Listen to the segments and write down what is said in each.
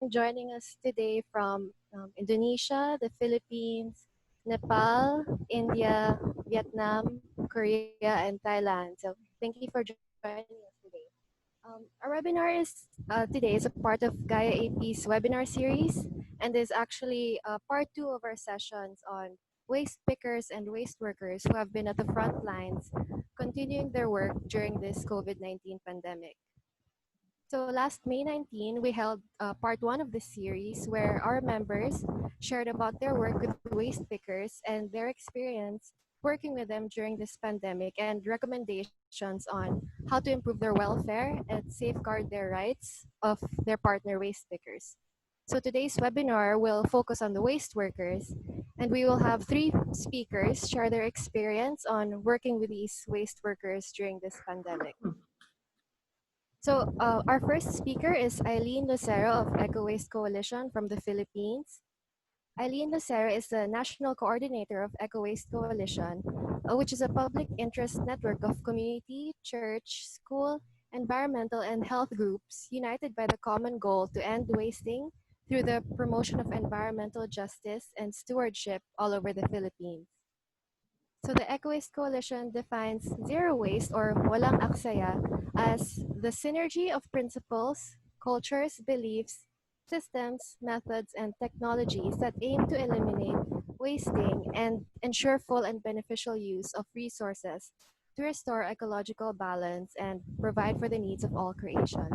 joining us today from Indonesia, the Philippines, Nepal, India, Vietnam, Korea, and Thailand. So thank you for joining us today. Our webinar today is a part of Gaia AP's webinar series and is actually part two of our sessions on waste pickers and waste workers who have been at the front lines continuing their work during this COVID-19 pandemic. So last May 19, we held part one of this series where our members shared about their work with waste pickers and their experience working with them during this pandemic and recommendations on how to improve their welfare and safeguard their rights of their partner waste pickers. So today's webinar will focus on the waste workers, and we will have three speakers share their experience on working with these waste workers during this pandemic. So our first speaker is Eileen Lucero of Eco Waste Coalition from the Philippines. Eileen Lucero is the National Coordinator of Eco Waste Coalition, which is a public interest network of community, church, school, environmental, and health groups united by the common goal to end wasting through the promotion of environmental justice and stewardship all over the Philippines. So the Eco Waste Coalition defines zero waste or walang aksaya as the synergy of principles, cultures, beliefs, systems, methods, and technologies that aim to eliminate wasting and ensure full and beneficial use of resources to restore ecological balance and provide for the needs of all creation.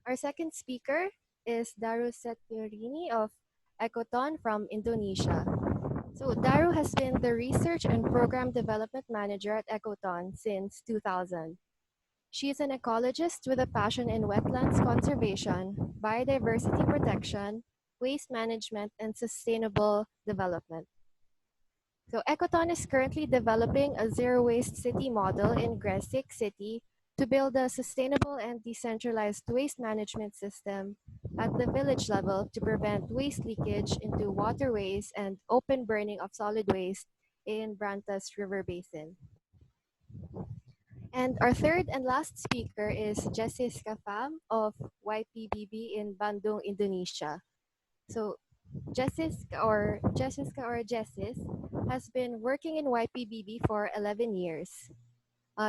Our second speaker is Daru Setiorini of Ecoton from Indonesia. So Daru has been the Research and Program Development Manager at Ecoton since 2000. She is an ecologist with a passion in wetlands conservation, biodiversity protection, waste management, and sustainable development. So Ecoton is currently developing a zero-waste city model in GRESIK city to build a sustainable and decentralized waste management system at the village level to prevent waste leakage into waterways and open burning of solid waste in Brantas River Basin. And our third and last speaker is Jessis Kafam of YPBB in Bandung, Indonesia. So Jessica or Jessis has been working in YPBB for 11 years.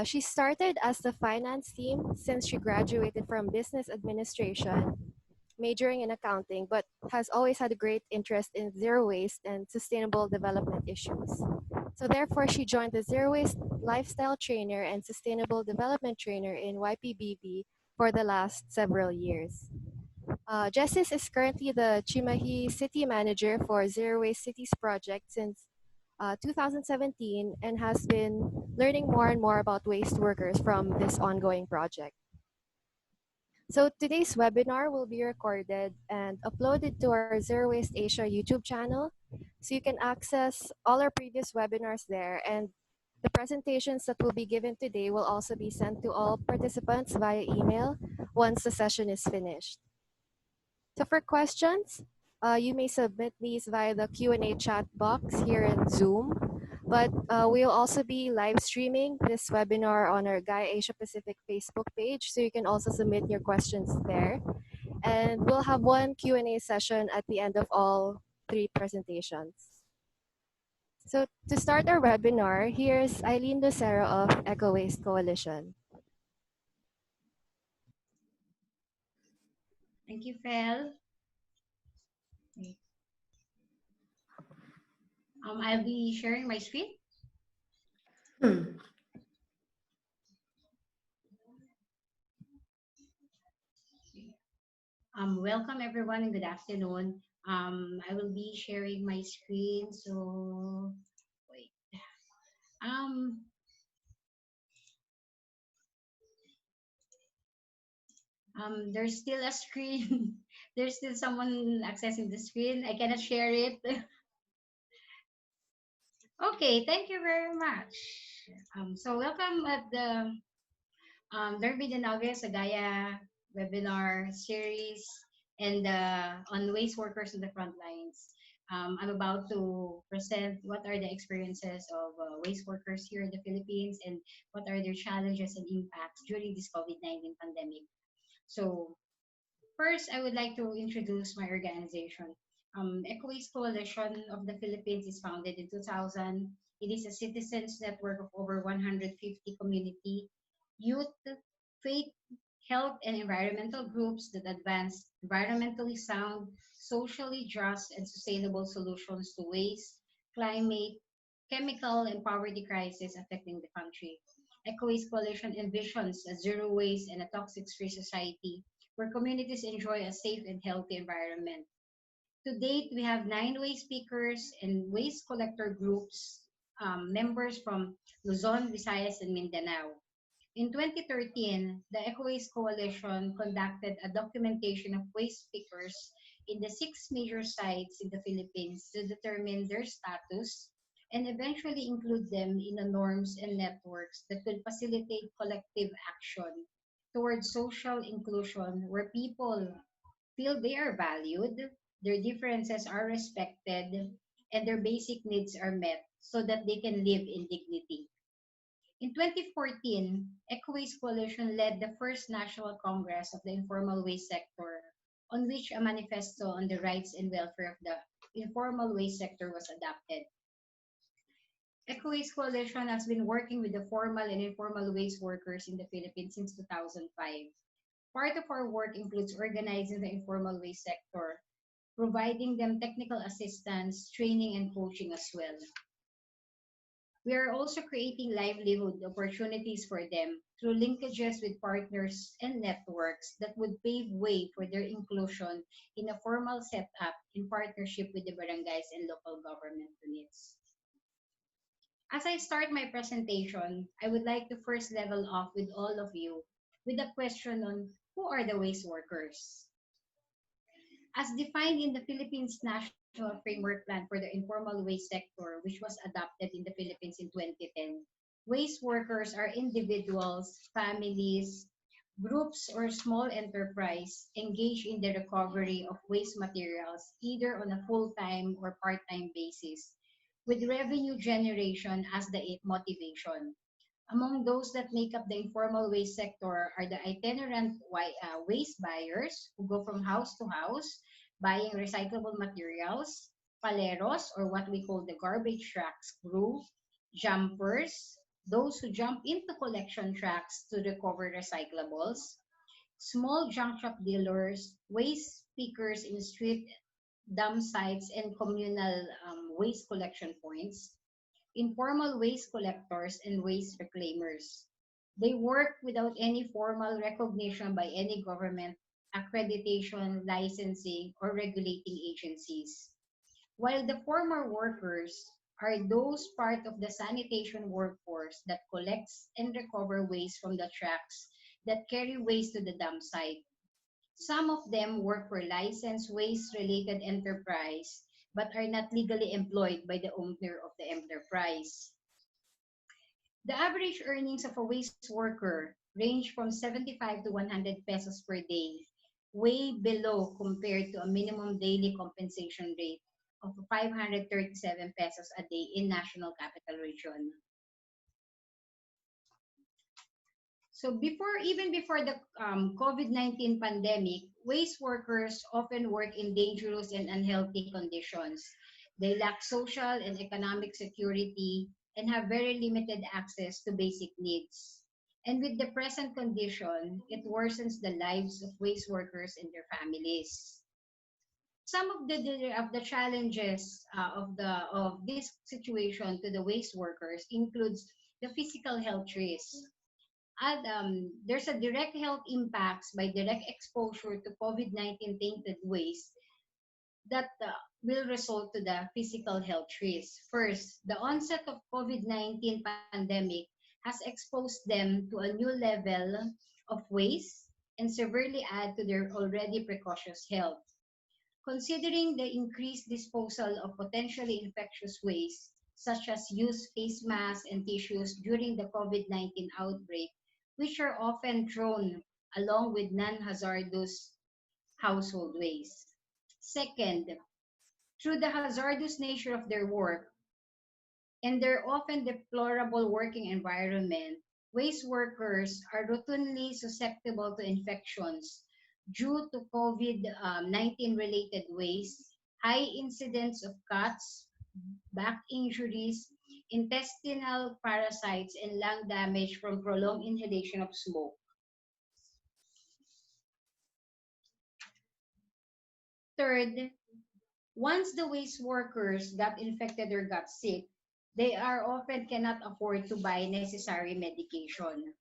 She started as the finance team since she graduated from business administration, majoring in accounting, but has always had a great interest in zero waste and sustainable development issues. So therefore, she joined the Zero Waste Lifestyle Trainer and Sustainable Development Trainer in YPBB for the last several years. Jessis is currently the Chimahi City Manager for Zero Waste Cities project since 2017 and has been learning more and more about waste workers from this ongoing project. So today's webinar will be recorded and uploaded to our Zero Waste Asia YouTube channel. So you can access all our previous webinars there, and the presentations that will be given today will also be sent to all participants via email once the session is finished. So for questions, you may submit these via the Q&A chat box here in Zoom, but we'll also be live streaming this webinar on our Gaia Asia Pacific Facebook page, so you can also submit your questions there. And we'll have one Q&A session at the end of all three presentations. So to start our webinar, here's Eileen Lucero of Eco Waste Coalition. Thank you, Fel. I'll be sharing my screen. Welcome everyone and good afternoon. I will be sharing my screen. So wait. There's still a screen. There's still someone accessing the screen. I cannot share it. Okay, thank you very much. So welcome at the Derby in August, a Gaia webinar series and on waste workers in the front lines. I'm about to present what are the experiences of waste workers here in the Philippines and what are their challenges and impacts during this COVID-19 pandemic. So First, I would like to introduce my organization. Eco Waste Coalition of the Philippines is founded in 2000. It is a citizens network of over 150 community, youth, faith, health, and environmental groups that advance environmentally sound, socially just, and sustainable solutions to waste, climate, chemical, and poverty crisis affecting the country. Eco Waste Coalition envisions a zero waste and a toxic-free society where communities enjoy a safe and healthy environment. To date, we have 9 waste speakers and waste collector groups, members from Luzon, Visayas, and Mindanao. In 2013, the Eco Waste Coalition conducted a documentation of waste pickers in the 6 major sites in the Philippines to determine their status and eventually include them in the norms and networks that will facilitate collective action towards social inclusion where people feel they are valued, their differences are respected, and their basic needs are met so that they can live in dignity. In 2014, EcoWaste Coalition led the first National Congress of the Informal Waste Sector, on which a manifesto on the rights and welfare of the informal waste sector was adopted. EcoWaste Coalition has been working with the formal and informal waste workers in the Philippines since 2005. Part of our work includes organizing the informal waste sector, providing them technical assistance, training, and coaching as well. We are also creating livelihood opportunities for them through linkages with partners and networks that would pave way for their inclusion in a formal setup in partnership with the barangays and local government units. As I start my presentation, I would like to first level off with all of you with a question on who are the waste workers? As defined in the Philippines National Framework Plan for the Informal Waste Sector, which was adopted in the Philippines in 2010, waste workers are individuals, families, groups, or small enterprise engaged in the recovery of waste materials either on a full-time or part-time basis, with revenue generation as the motivation. Among those that make up the informal waste sector are the itinerant waste buyers who go from house to house buying recyclable materials, paleros, or what we call the garbage trucks crew, jumpers, those who jump into collection trucks to recover recyclables, small junk shop dealers, waste pickers in street dump sites and communal waste collection points, informal waste collectors, and waste reclaimers. They work without any formal recognition by any government, accreditation, licensing, or regulating agencies. While the former workers are those part of the sanitation workforce that collects and recover waste from the trucks that carry waste to the dump site. Some of them work for licensed waste-related enterprise but are not legally employed by the owner of the enterprise. The average earnings of a waste worker range from 75 to 100 pesos per day, way below compared to a minimum daily compensation rate of 537 pesos a day in National Capital Region. So even before the COVID-19 pandemic, waste workers often work in dangerous and unhealthy conditions. They lack social and economic security and have very limited access to basic needs. And with the present condition, it worsens the lives of waste workers and their families. Some of the challenges of this situation to the waste workers includes the physical health risks. There's a direct health impacts by direct exposure to COVID-19 tainted waste that will result to the physical health risks. First, the onset of COVID-19 pandemic has exposed them to a new level of waste and severely add to their already precocious health. Considering the increased disposal of potentially infectious waste, such as used face masks and tissues during the COVID-19 outbreak, which are often thrown along with non-hazardous household waste. Second, through the hazardous nature of their work and their often deplorable working environment, waste workers are routinely susceptible to infections due to COVID-19 related waste, high incidence of cuts, back injuries, intestinal parasites, and lung damage from prolonged inhalation of smoke. Third, once the waste workers got infected or got sick, they are often cannot afford to buy necessary medication.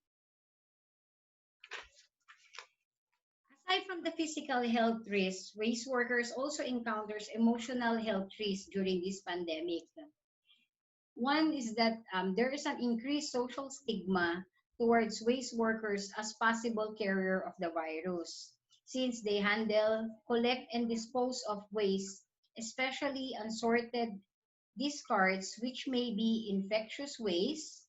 Aside from the physical health risks, waste workers also encounters emotional health risks during this pandemic. One is that there is an increased social stigma towards waste workers as possible carrier of the virus, since they handle, collect, and dispose of waste, especially unsorted discards, which may be infectious waste,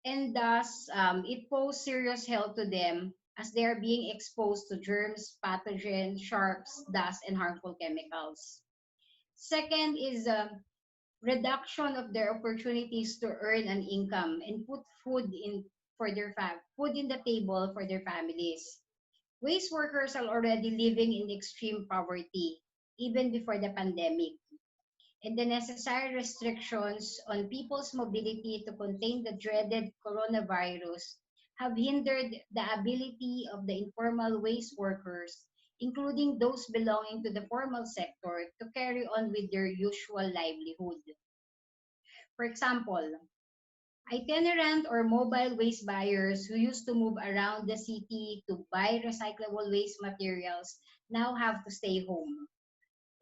and thus it poses serious health to them as they are being exposed to germs, pathogens, sharps, dust, and harmful chemicals. Second is reduction of their opportunities to earn an income and put food in the table for their families. Waste workers are already living in extreme poverty even before the pandemic, and the necessary restrictions on people's mobility to contain the dreaded coronavirus have hindered the ability of the informal waste workers, including those belonging to the formal sector, to carry on with their usual livelihood. For example, itinerant or mobile waste buyers who used to move around the city to buy recyclable waste materials now have to stay home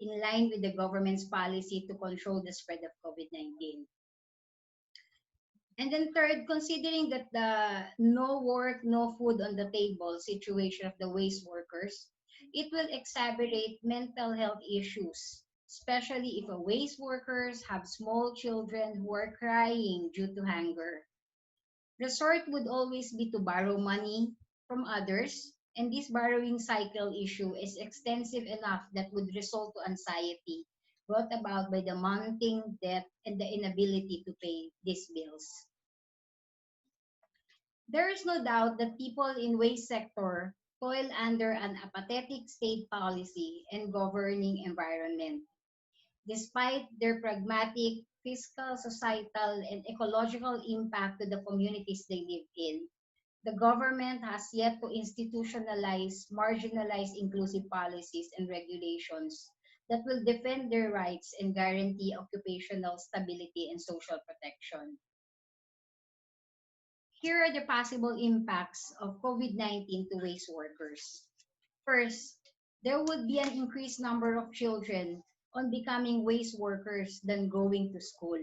in line with the government's policy to control the spread of COVID-19. And then third, considering that the no work, no food on the table situation of the waste workers, it will exacerbate mental health issues, especially if a waste workers have small children who are crying due to hunger. Resort would always be to borrow money from others, and this borrowing cycle issue is extensive enough that would result to anxiety brought about by the mounting debt and the inability to pay these bills. There is no doubt that people in waste sector toil under an apathetic state policy and governing environment. Despite their pragmatic, fiscal, societal, and ecological impact to the communities they live in, the government has yet to institutionalize marginalized inclusive policies and regulations that will defend their rights and guarantee occupational stability and social protection. Here are the possible impacts of COVID-19 to waste workers. First, there would be an increased number of children on becoming waste workers than going to school.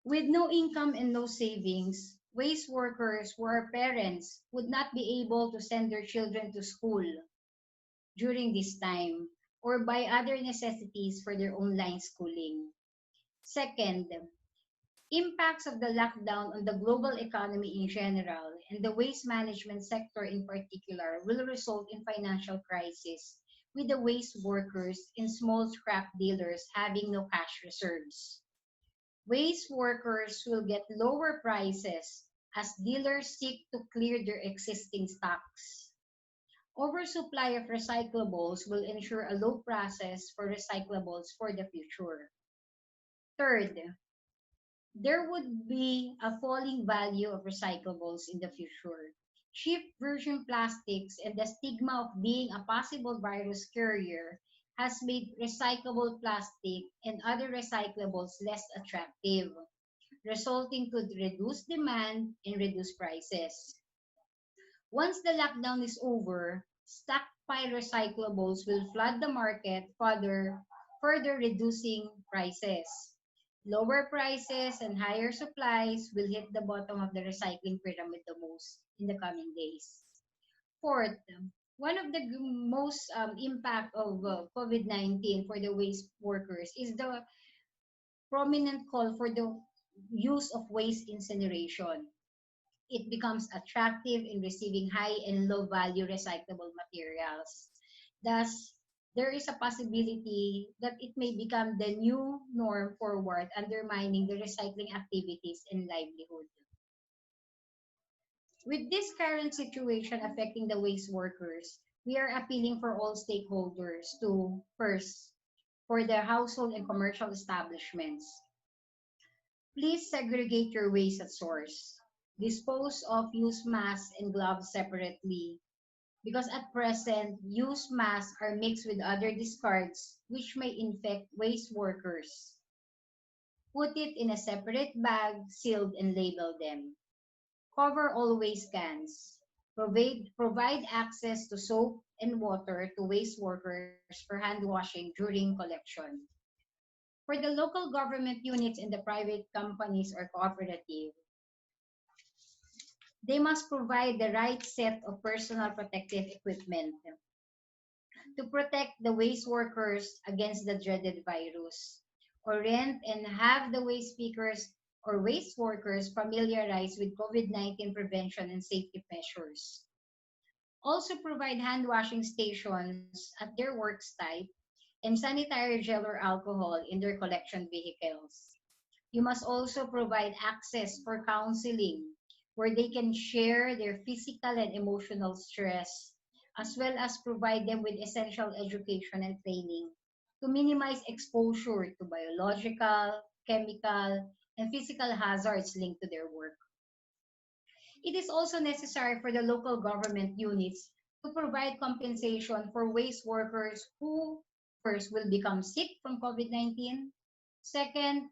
With no income and no savings, waste workers who are parents would not be able to send their children to school during this time or buy other necessities for their online schooling. Second, impacts of the lockdown on the global economy in general and the waste management sector in particular will result in financial crisis, with the waste workers and small scrap dealers having no cash reserves. Waste workers will get lower prices as dealers seek to clear their existing stocks. Oversupply of recyclables will ensure a low prices for recyclables for the future. Third, there would be a falling value of recyclables in the future. Cheap virgin plastics and the stigma of being a possible virus carrier has made recyclable plastic and other recyclables less attractive, resulting to reduced demand and reduced prices. Once the lockdown is over, stockpile recyclables will flood the market, further reducing prices. Lower prices and higher supplies will hit the bottom of the recycling pyramid the most in the coming days. Fourth, one of the most impact of COVID-19 for the waste workers is the prominent call for the use of waste incineration. It becomes attractive in receiving high and low value recyclable materials. Thus, there is a possibility that it may become the new norm forward, undermining the recycling activities and livelihood. With this current situation affecting the waste workers, we are appealing for all stakeholders to first, for the household and commercial establishments, please segregate your waste at source. Dispose of used masks and gloves separately because at present, used masks are mixed with other discards which may infect waste workers. Put it in a separate bag, sealed and label them. Cover all waste cans. Provide access to soap and water to waste workers for hand washing during collection. For the local government units and the private companies or cooperative, they must provide the right set of personal protective equipment to protect the waste workers against the dreaded virus, or rent and have the waste speakers or waste workers familiarized with COVID-19 prevention and safety measures. Also provide hand washing stations at their work site and sanitary gel or alcohol in their collection vehicles. You must also provide access for counseling where they can share their physical and emotional stress, as well as provide them with essential education and training to minimize exposure to biological, chemical, and physical hazards linked to their work. It is also necessary for the local government units to provide compensation for waste workers who first will become sick from COVID-19. Second,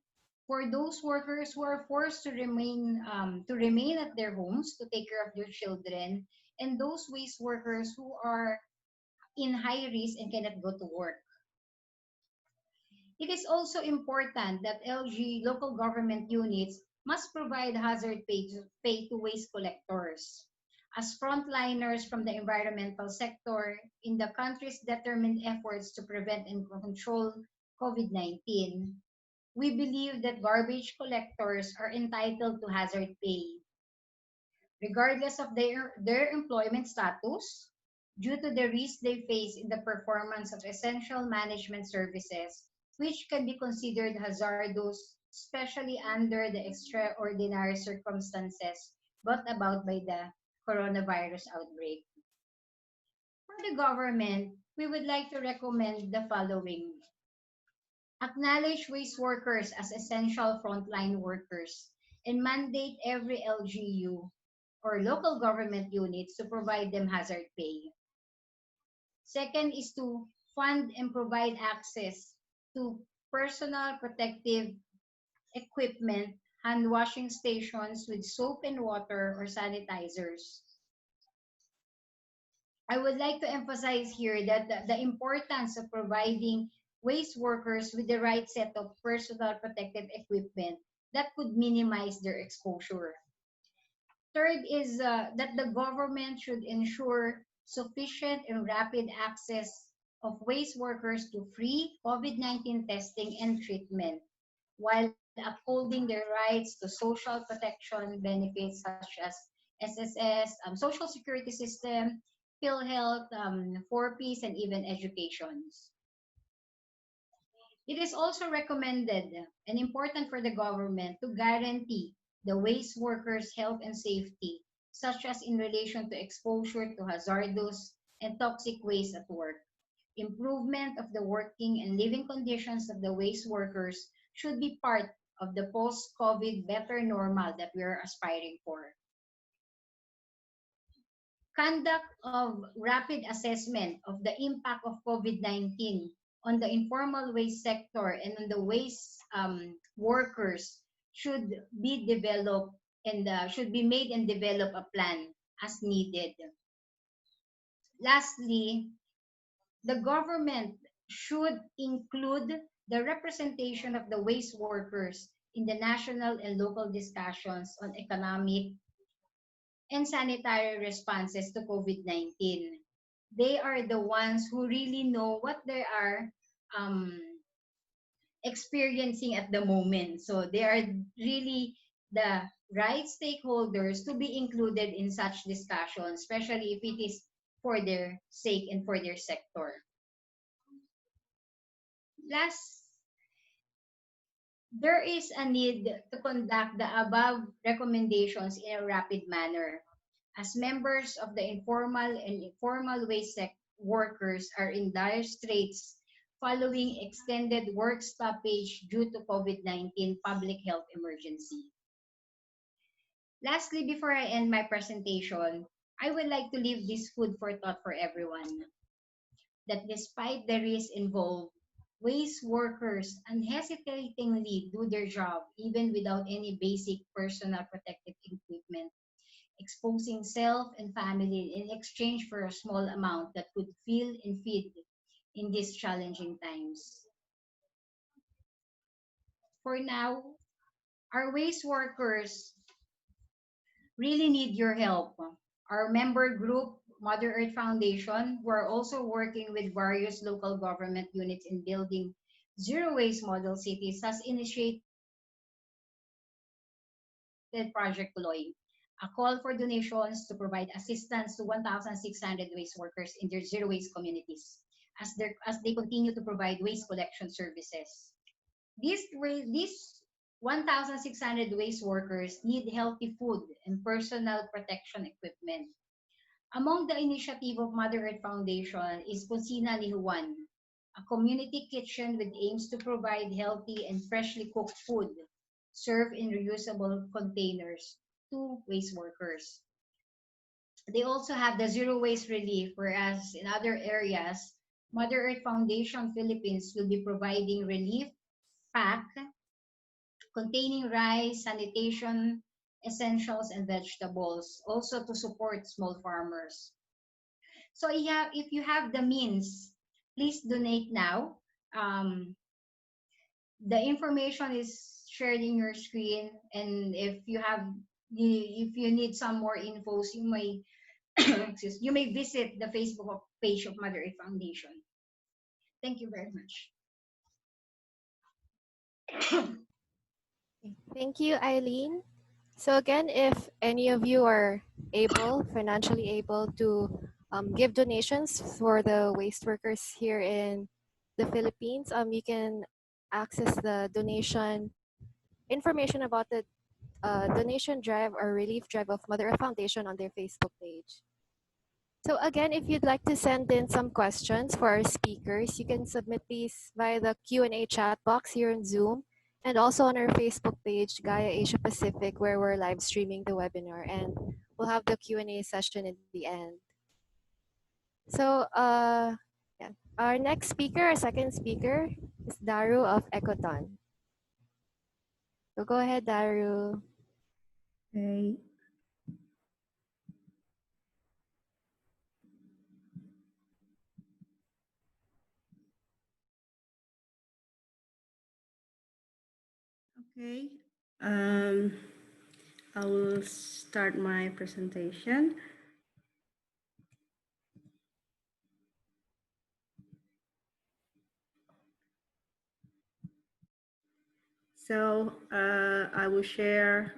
for those workers who are forced to remain at their homes to take care of their children, and those waste workers who are in high risk and cannot go to work. It is also important that LG local government units must provide hazard pay to waste collectors. As frontliners from the environmental sector in the country's determined efforts to prevent and control COVID-19, we believe that garbage collectors are entitled to hazard pay, regardless of their employment status, due to the risk they face in the performance of essential management services, which can be considered hazardous, especially under the extraordinary circumstances brought about by the coronavirus outbreak. For the government, we would like to recommend the following. Acknowledge waste workers as essential frontline workers and mandate every LGU or local government units to provide them hazard pay. Second is to fund and provide access to personal protective equipment, hand washing stations with soap and water or sanitizers. I would like to emphasize here that the importance of providing waste workers with the right set of personal protective equipment that could minimize their exposure. Third is that the government should ensure sufficient and rapid access of waste workers to free COVID-19 testing and treatment while upholding their rights to social protection benefits such as SSS, Social Security System, PhilHealth, 4Ps, and even educations. It is also recommended and important for the government to guarantee the waste workers' health and safety, such as in relation to exposure to hazardous and toxic waste at work. Improvement of the working and living conditions of the waste workers should be part of the post-COVID better normal that we are aspiring for. Conduct of rapid assessment of the impact of COVID-19 on the informal waste sector and on the waste workers should be developed and should be made and develop a plan as needed. Lastly, the government should include the representation of the waste workers in the national and local discussions on economic and sanitary responses to COVID-19. They are the ones who really know what they are um, experiencing at the moment. So they are really the right stakeholders to be included in such discussions, especially if it is for their sake and for their sector. Last, there is a need to conduct the above recommendations in a rapid manner. as members of the informal and informal workers are in dire straits following extended work stoppage due to COVID-19 public health emergency. Lastly, before I end my presentation, I would like to leave this food for thought for everyone that despite the risks involved, waste workers unhesitatingly do their job even without any basic personal protective equipment, exposing self and family in exchange for a small amount that could fill and feed in these challenging times. For now, our waste workers really need your help. Our member group, Mother Earth Foundation, who are also working with various local government units in building zero waste model cities, has initiated Project Tuloy, a call for donations to provide assistance to 1,600 waste workers in their zero waste communities as they continue to provide waste collection services. These 1,600 waste workers need healthy food and personal protection equipment. Among the initiative of Mother Earth Foundation is Cocina ni Juan, a community kitchen with aims to provide healthy and freshly cooked food served in reusable containers to waste workers. They also have the zero waste relief, whereas in other areas, Mother Earth Foundation Philippines will be providing relief pack containing rice, sanitation, essentials, and vegetables, also to support small farmers. So yeah, if you have the means, please donate now. Um, the information is shared in your screen, and if you need some more infos, you may you may visit the Facebook page of Mother Earth Foundation. Thank you very much. Thank you, Eileen. So again, if any of you are financially able to give donations for the waste workers here in the Philippines, you can access the donation information about the donation drive or relief drive of Mother Earth Foundation on their Facebook page. So again, if you'd like to send in some questions for our speakers, you can submit these via the Q&A chat box here in Zoom and also on our Facebook page, Gaia Asia Pacific, where we're live streaming the webinar, and we'll have the Q&A session in the end. So yeah, our next speaker, our second speaker, is Daru of Ecoton. So go ahead, Daru. Okay. Okay. Um, I will start my presentation. So I will share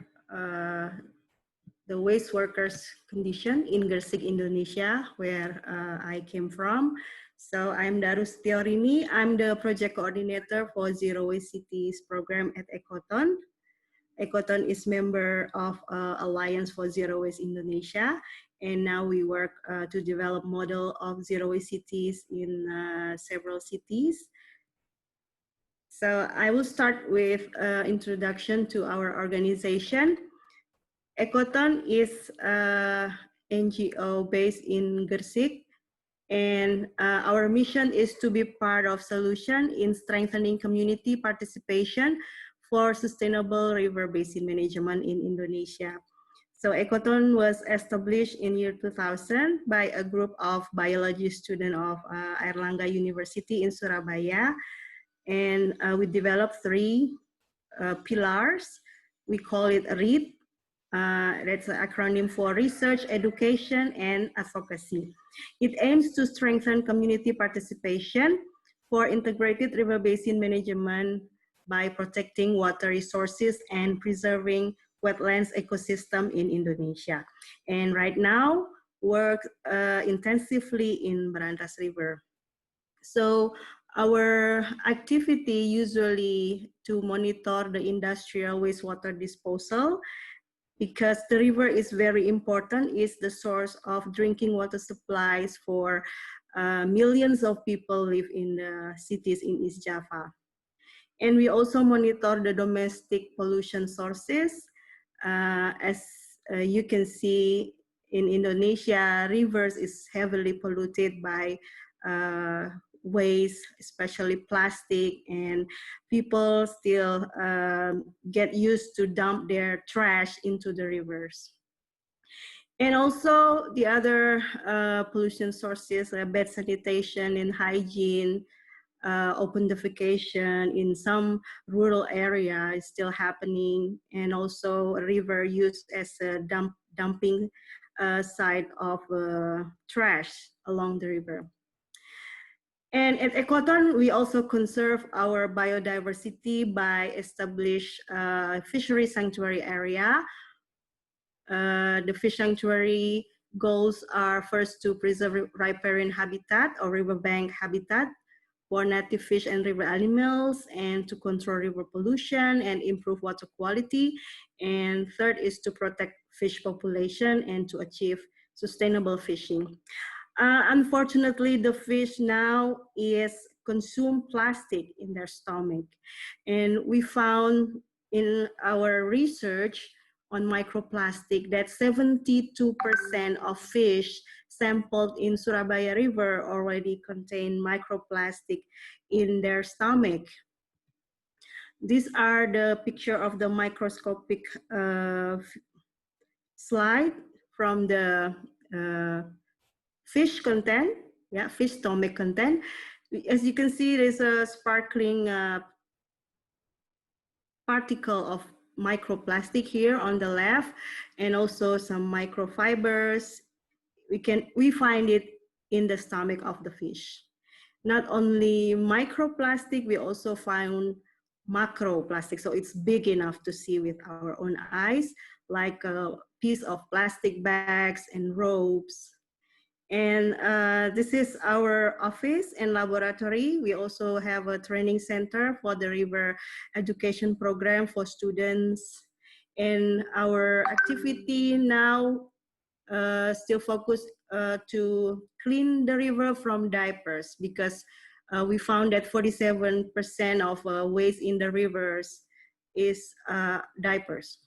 the waste workers condition in GRESIK, Indonesia, where I came from. So I'm Darus Teorini. I'm the project coordinator for Zero Waste Cities program at Ecoton. Ecoton is member of Alliance for Zero Waste Indonesia, and now we work to develop model of zero waste cities in several cities. So I will start with introduction to our organization. Ecoton is a NGO based in GRESIK, and our mission is to be part of solution in strengthening community participation for sustainable river basin management in Indonesia. So Ecoton was established in year 2000 by a group of biology students of Airlangga University in Surabaya. And we developed three pillars. We call it READ. That's an acronym for Research, Education, and Advocacy. It aims to strengthen community participation for integrated river basin management by protecting water resources and preserving wetlands ecosystem in Indonesia. And right now, work intensively in Berantas River. So our activity usually to monitor the industrial wastewater disposal because the river is very important, is the source of drinking water supplies for millions of people live in the cities in East Java. And we also monitor the domestic pollution sources. As you can see, in Indonesia, rivers is heavily polluted by waste, especially plastic, and people still get used to dump their trash into the rivers. And also the other pollution sources, bad sanitation and hygiene, open defecation in some rural area is still happening, and also a river used as a dumping site of trash along the river. And at Ekoton, we also conserve our biodiversity by establish a fishery sanctuary area. The fish sanctuary goals are first to preserve riparian habitat or riverbank habitat for native fish and river animals, and to control river pollution and improve water quality. And third is to protect fish population and to achieve sustainable fishing. Unfortunately, the fish now is consume plastic in their stomach. And we found in our research on microplastic that 72% of fish sampled in Surabaya River already contain microplastic in their stomach. These are the picture of the microscopic slide from the fish content, yeah, fish stomach content. As you can see, there's a sparkling particle of microplastic here on the left, and also some microfibers. We find it in the stomach of the fish. Not only microplastic, we also found macroplastic. So it's big enough to see with our own eyes, like a piece of plastic bags and ropes. And this is our office and laboratory. We also have a training center for the river education program for students. And our activity now still focused to clean the river from diapers, because we found that 47% of waste in the rivers is diapers.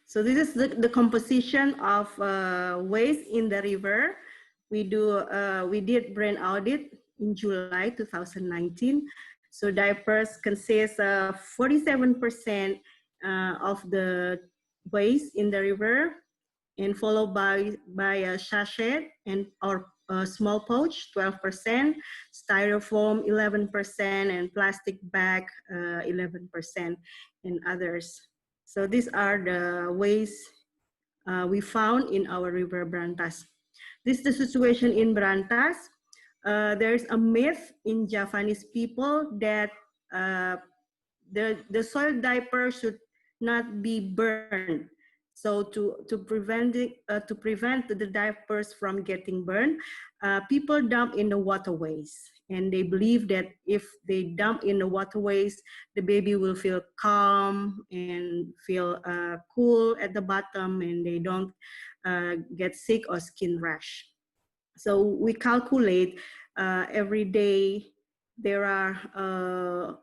So this is the composition of waste in the river. We did brain audit in July 2019. So diapers consist of 47% of the waste in the river, and followed by a sachet and or a small pouch 12%, styrofoam 11%, and plastic bag 11%, and others. So these are the ways we found in our river Brantas. This is the situation in Brantas. There's a myth in Javanese people that the soiled diaper should not be burned. So to prevent the diapers from getting burned, people dump in the waterways, and they believe that if they dump in the waterways, the baby will feel calm and feel cool at the bottom, and they don't get sick or skin rash. So we calculate every day there are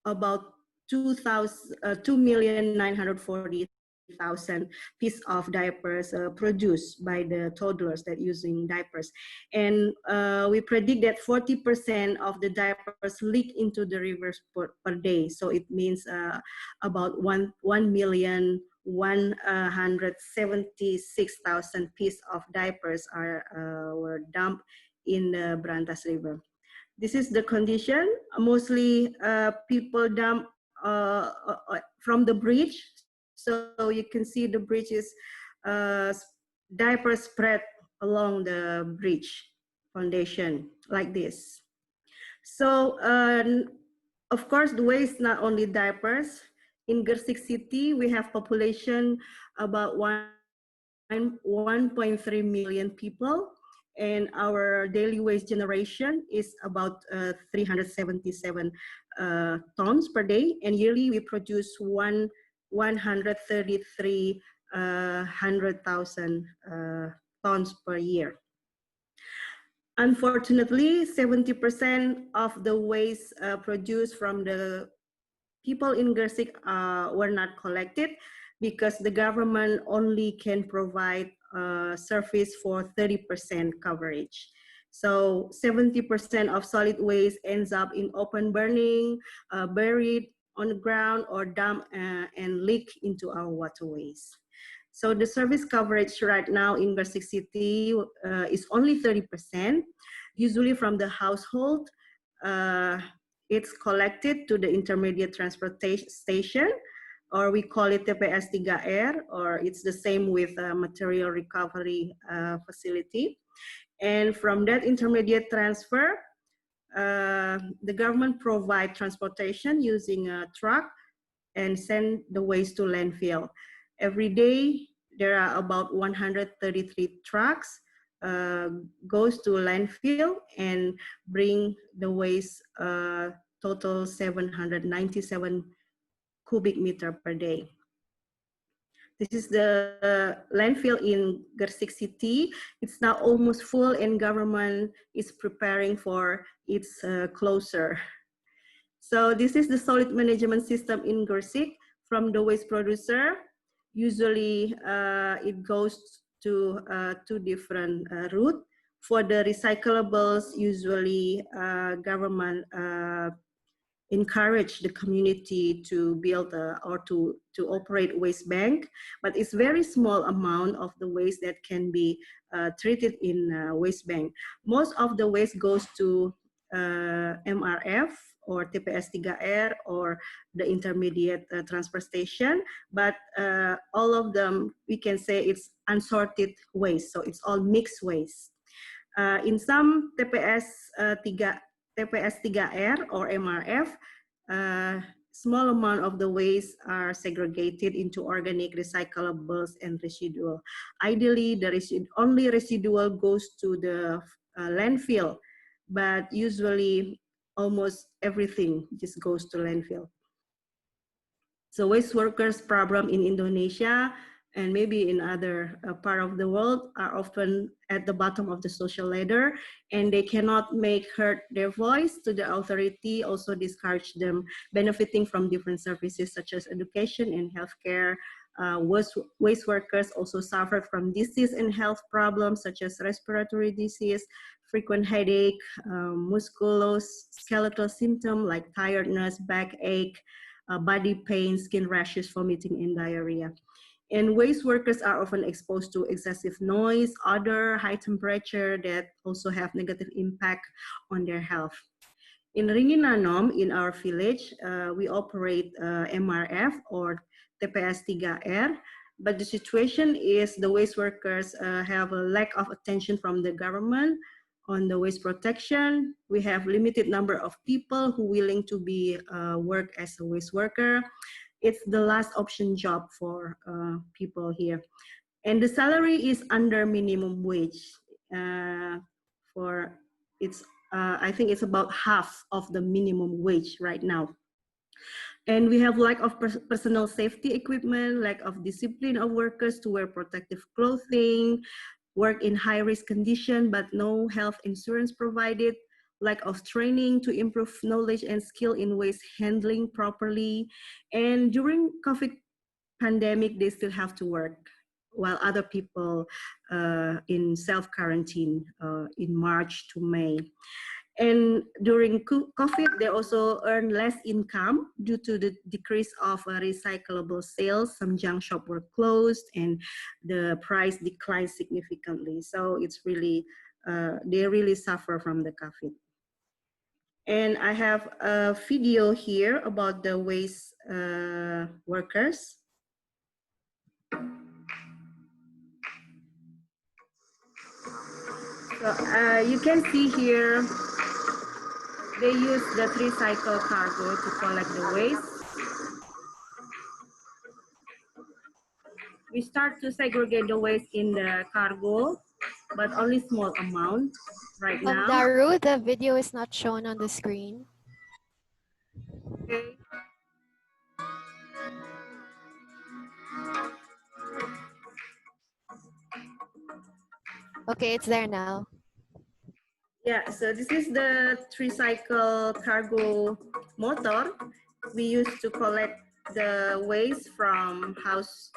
about 2,940,000 pieces of diapers produced by the toddlers that using diapers. And we predict that 40% of the diapers leak into the rivers per day. So it means about 1,176,000 pieces of diapers were dumped in the Brantas River. This is the condition. Mostly people dump from the bridge. So you can see the bridge is diapers spread along the bridge foundation like this. So of course, the waste not only diapers. In GRESIK city, we have population about 1.3 million people. And our daily waste generation is about 377 tons per day. And yearly we produce 1 133,000 tons per year. Unfortunately, 70% of the waste produced from the people in GRESIK were not collected because the government only can provide service for 30% coverage. So 70% of solid waste ends up in open burning, buried on the ground, or dumped and leak into our waterways. So the service coverage right now in GRESIK City is only 30%, usually from the household. It's collected to the intermediate transportation station, or we call it TPS 3R, or it's the same with material recovery facility. And from that intermediate transfer, the government provide transportation using a truck and send the waste to landfill. Every day, there are about 133 trucks goes to landfill and bring the waste total 797 cubic meter per day. This is the landfill in GRESIK City. It's now almost full and government is preparing for its closure. So this is the solid management system in GRESIK from the waste producer. Usually it goes to two different routes. For the recyclables, usually government encourage the community to build or to operate waste bank, but it's very small amount of the waste that can be treated in waste bank. Most of the waste goes to MRF or TPS 3R or the intermediate transfer station, but all of them, we can say it's unsorted waste, so it's all mixed waste. In some TPS 3R or MRF, small amount of the waste are segregated into organic, recyclables, and residual. Ideally, the only residual goes to the landfill, but usually almost everything just goes to landfill. So waste workers' problem in Indonesia and maybe in other part of the world are often at the bottom of the social ladder, and they cannot make heard their voice to the authority, also discourage them benefiting from different services such as education and healthcare. Waste workers also suffer from disease and health problems such as respiratory disease, frequent headache, musculoskeletal symptoms like tiredness, backache, body pain, skin rashes, vomiting, and diarrhea. And waste workers are often exposed to excessive noise, odor, high temperature that also have negative impact on their health. In Ringinanom, in our village, we operate MRF or TPS 3R, but the situation is the waste workers have a lack of attention from the government on the waste protection. We have limited number of people who willing to be work as a waste worker. It's the last option job for people here. And the salary is under minimum wage. I think it's about half of the minimum wage right now. And we have lack of personal safety equipment, lack of discipline of workers to wear protective clothing, work in high-risk condition, but no health insurance provided, lack of training to improve knowledge and skill in waste handling properly. And during COVID pandemic, they still have to work while other people in self-quarantine in March to May. And during COVID, they also earn less income due to the decrease of recyclable sales. Some junk shops were closed and the price declined significantly. So it's really, they really suffer from the COVID. And I have a video here about the waste workers. So you can see here, they use the 3-cycle cargo to collect the waste. We start to segregate the waste in the cargo, but only small amount right now. Daru, the video is not shown on the screen. Okay. Okay, it's there now. Yeah, so this is the tricycle cargo motor we use to collect the waste from house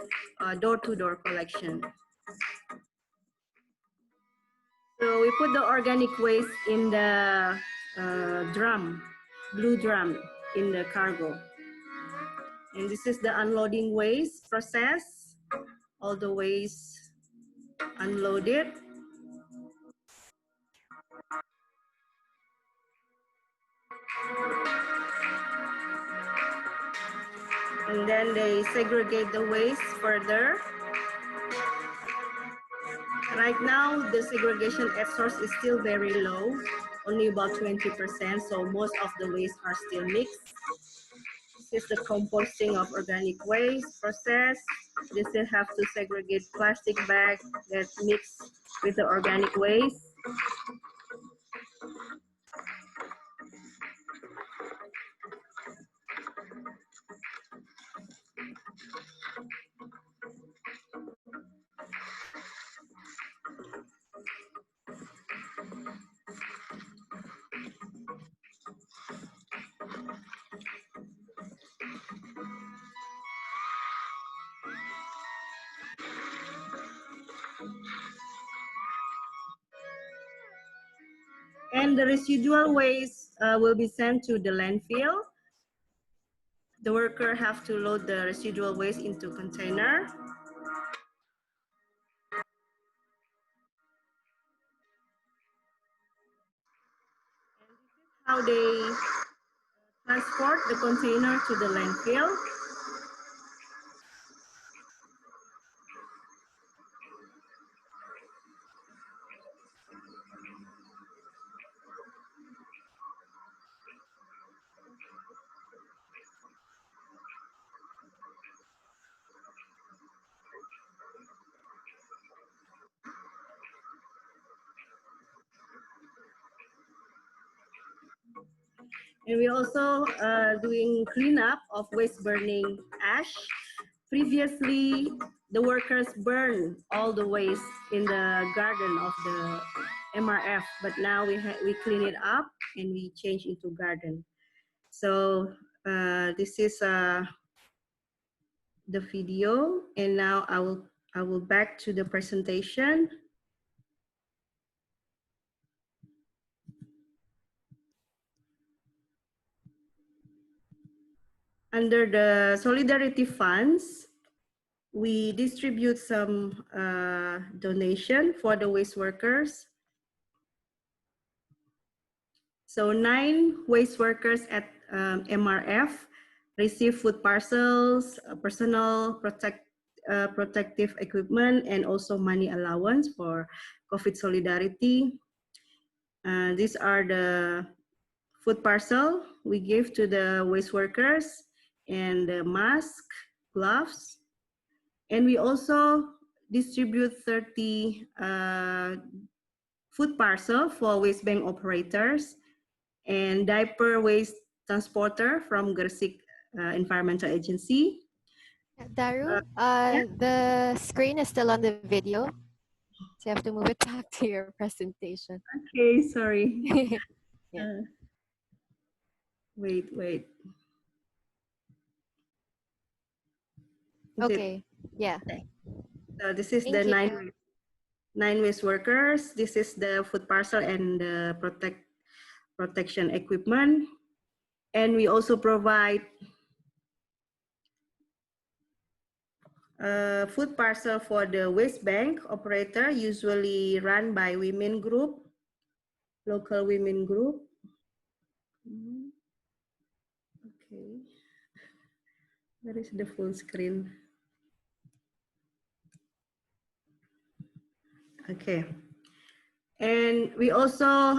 door-to-door collection. So we put the organic waste in the drum, blue drum in the cargo. And this is the unloading waste process. All the waste unloaded. And then they segregate the waste further. Right now, the segregation at source is still very low, only about 20%, so most of the waste are still mixed. This is the composting of organic waste process. They still have to segregate plastic bags that mix with the organic waste. And the residual waste will be sent to the landfill. The worker have to load the residual waste into container. How they transport the container to the landfill. And we also doing cleanup of waste burning ash. Previously, the workers burn all the waste in the garden of the MRF, but now we clean it up and we change into garden. So this is the video, and now I will back to the presentation. Under the solidarity funds, we distribute some donation for the waste workers. So 9 waste workers at MRF receive food parcels, personal protective equipment, and also money allowance for COVID solidarity. These are the food parcel we give to the waste workers, and the mask, gloves. And we also distribute 30 food parcel for waste bank operators and diaper waste transporter from GRESIK Environmental Agency. Daru, Yeah. the screen is still on the video, so you have to move it back to your presentation. Okay, sorry. Yeah. Wait. Is it? Okay. Yeah. So this is the Thank you. nine waste workers. This is the food parcel and the protection equipment. And we also provide food parcel for the waste bank operator, usually run by women group, local women group. Okay, where is the full screen? Okay, and we also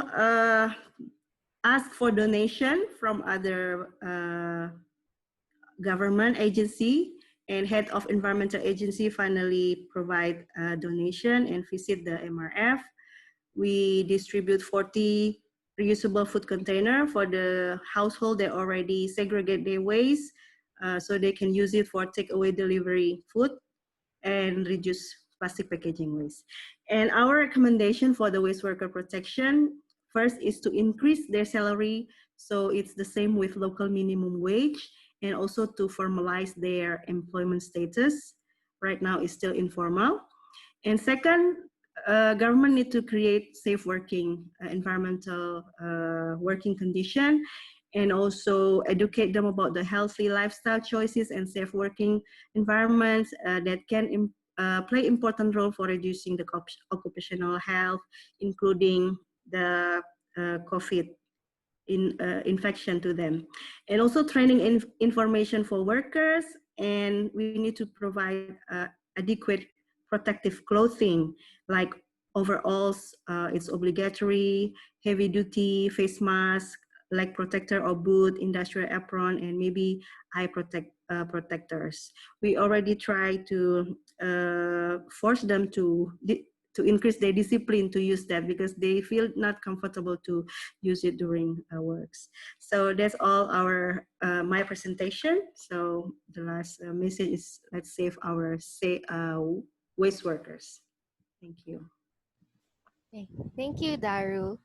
ask for donation from other government agency, and head of environmental agency finally provide a donation and visit the MRF. We distribute 40 reusable food container for the household that already segregate their waste, so they can use it for takeaway delivery food and reduce plastic packaging waste. And our recommendation for the waste worker protection, first is to increase their salary, so it's the same with local minimum wage, and also to formalize their employment status. Right now it's still informal. And second, government need to create safe working, environmental working condition, and also educate them about the healthy lifestyle choices and safe working environments that can play important role for reducing the occupational health, including the COVID infection to them, and also training information for workers. And we need to provide adequate protective clothing like overalls. It's obligatory, heavy duty face mask, leg protector or boot, industrial apron, and maybe protectors. We already try to force them to increase their discipline to use that, because they feel not comfortable to use it during works. So that's all our my presentation. So the last message is, let's save our waste workers. Thank you. Okay. Thank you, Daru.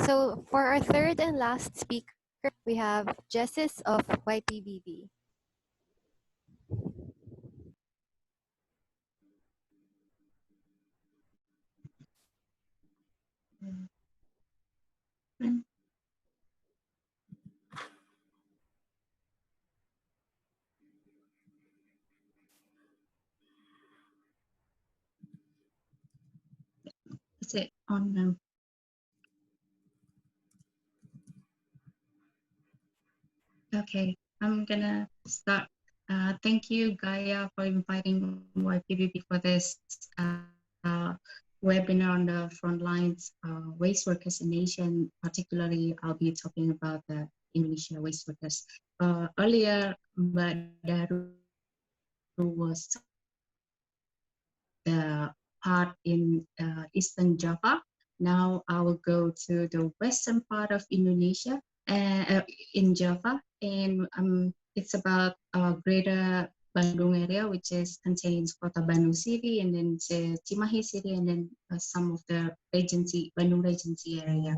So for our third and last speaker, we have Jessis of YPBB. Is it on now? Okay, I'm gonna start. Thank you, Gaia, for inviting YPBB for this webinar on the Frontlines waste workers in Asia. Particularly, I'll be talking about the Indonesia waste workers. Earlier, Mbak Daru was the part in Eastern Java. Now I will go to the western part of Indonesia, in Java, and it's about greater Bandung area, which contains Kota Bandung City, and then Cimahi City, and then some of the Bandung Regency area.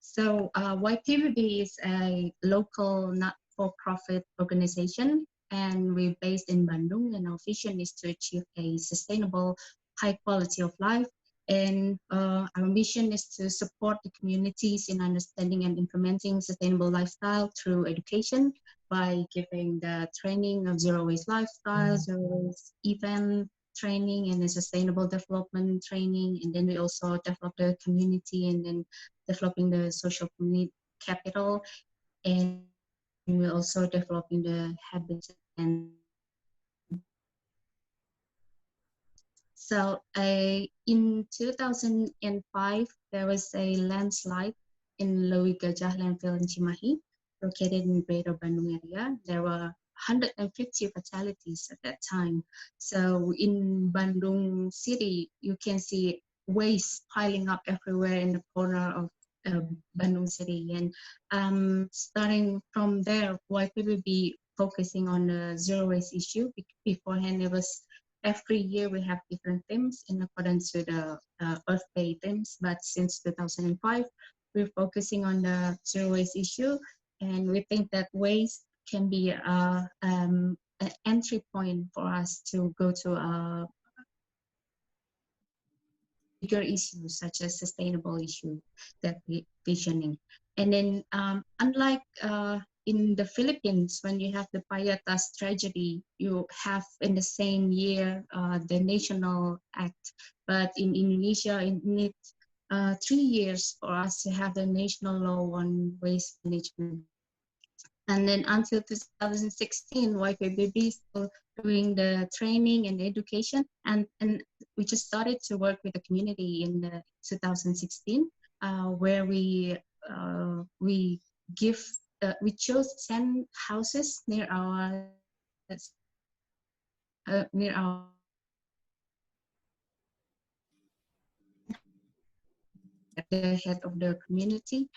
So YPBB is a local not-for-profit organization, and we're based in Bandung, and our vision is to achieve a sustainable, high quality of life. And our mission is to support the communities in understanding and implementing sustainable lifestyle through education by giving the training of zero waste lifestyle, zero waste event training, and the sustainable development training. And then we also develop the community, and then developing the social community capital, and we're also developing the habits. And so in 2005, there was a landslide in Lewi Gajah landfill in Cimahi, located in Greater Bandung area. There were 150 fatalities at that time. So in Bandung city, you can see waste piling up everywhere in the corner of Bandung city. And starting from there, YPBB focusing on the zero waste issue. Beforehand, it was every year we have different themes in accordance to the Earth Day themes, but since 2005, we're focusing on the zero waste issue, and we think that waste can be an entry point for us to go to bigger issues such as sustainable issue that we visioning. And then unlike in the Philippines, when you have the Payatas tragedy, you have in the same year the national act. But in Indonesia, it needs 3 years for us to have the national law on waste management. And then until 2016, YPBB still doing the training and education. And we just started to work with the community in 2016, where we chose 10 houses near our at the head of the community.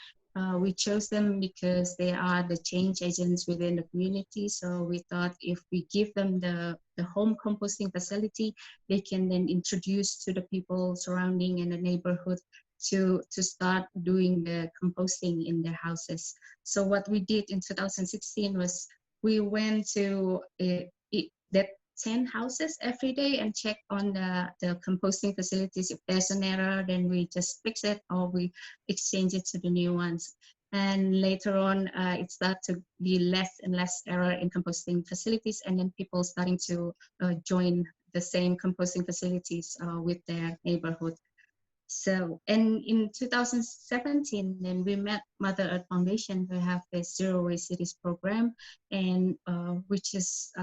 We chose them because they are the change agents within the community. So we thought if we give them the the home composting facility, they can then introduce to the people surrounding in the neighborhood to start doing the composting in their houses. So what we did in 2016 was we went to that 10 houses every day and check on the composting facilities. If there's an error, then we just fix it or we exchange it to the new ones. And later on, it started to be less and less error in composting facilities, and then people starting to join the same composting facilities with their neighborhood. So, and in 2017, then we met Mother Earth Foundation. We have a Zero Waste Cities program, and which is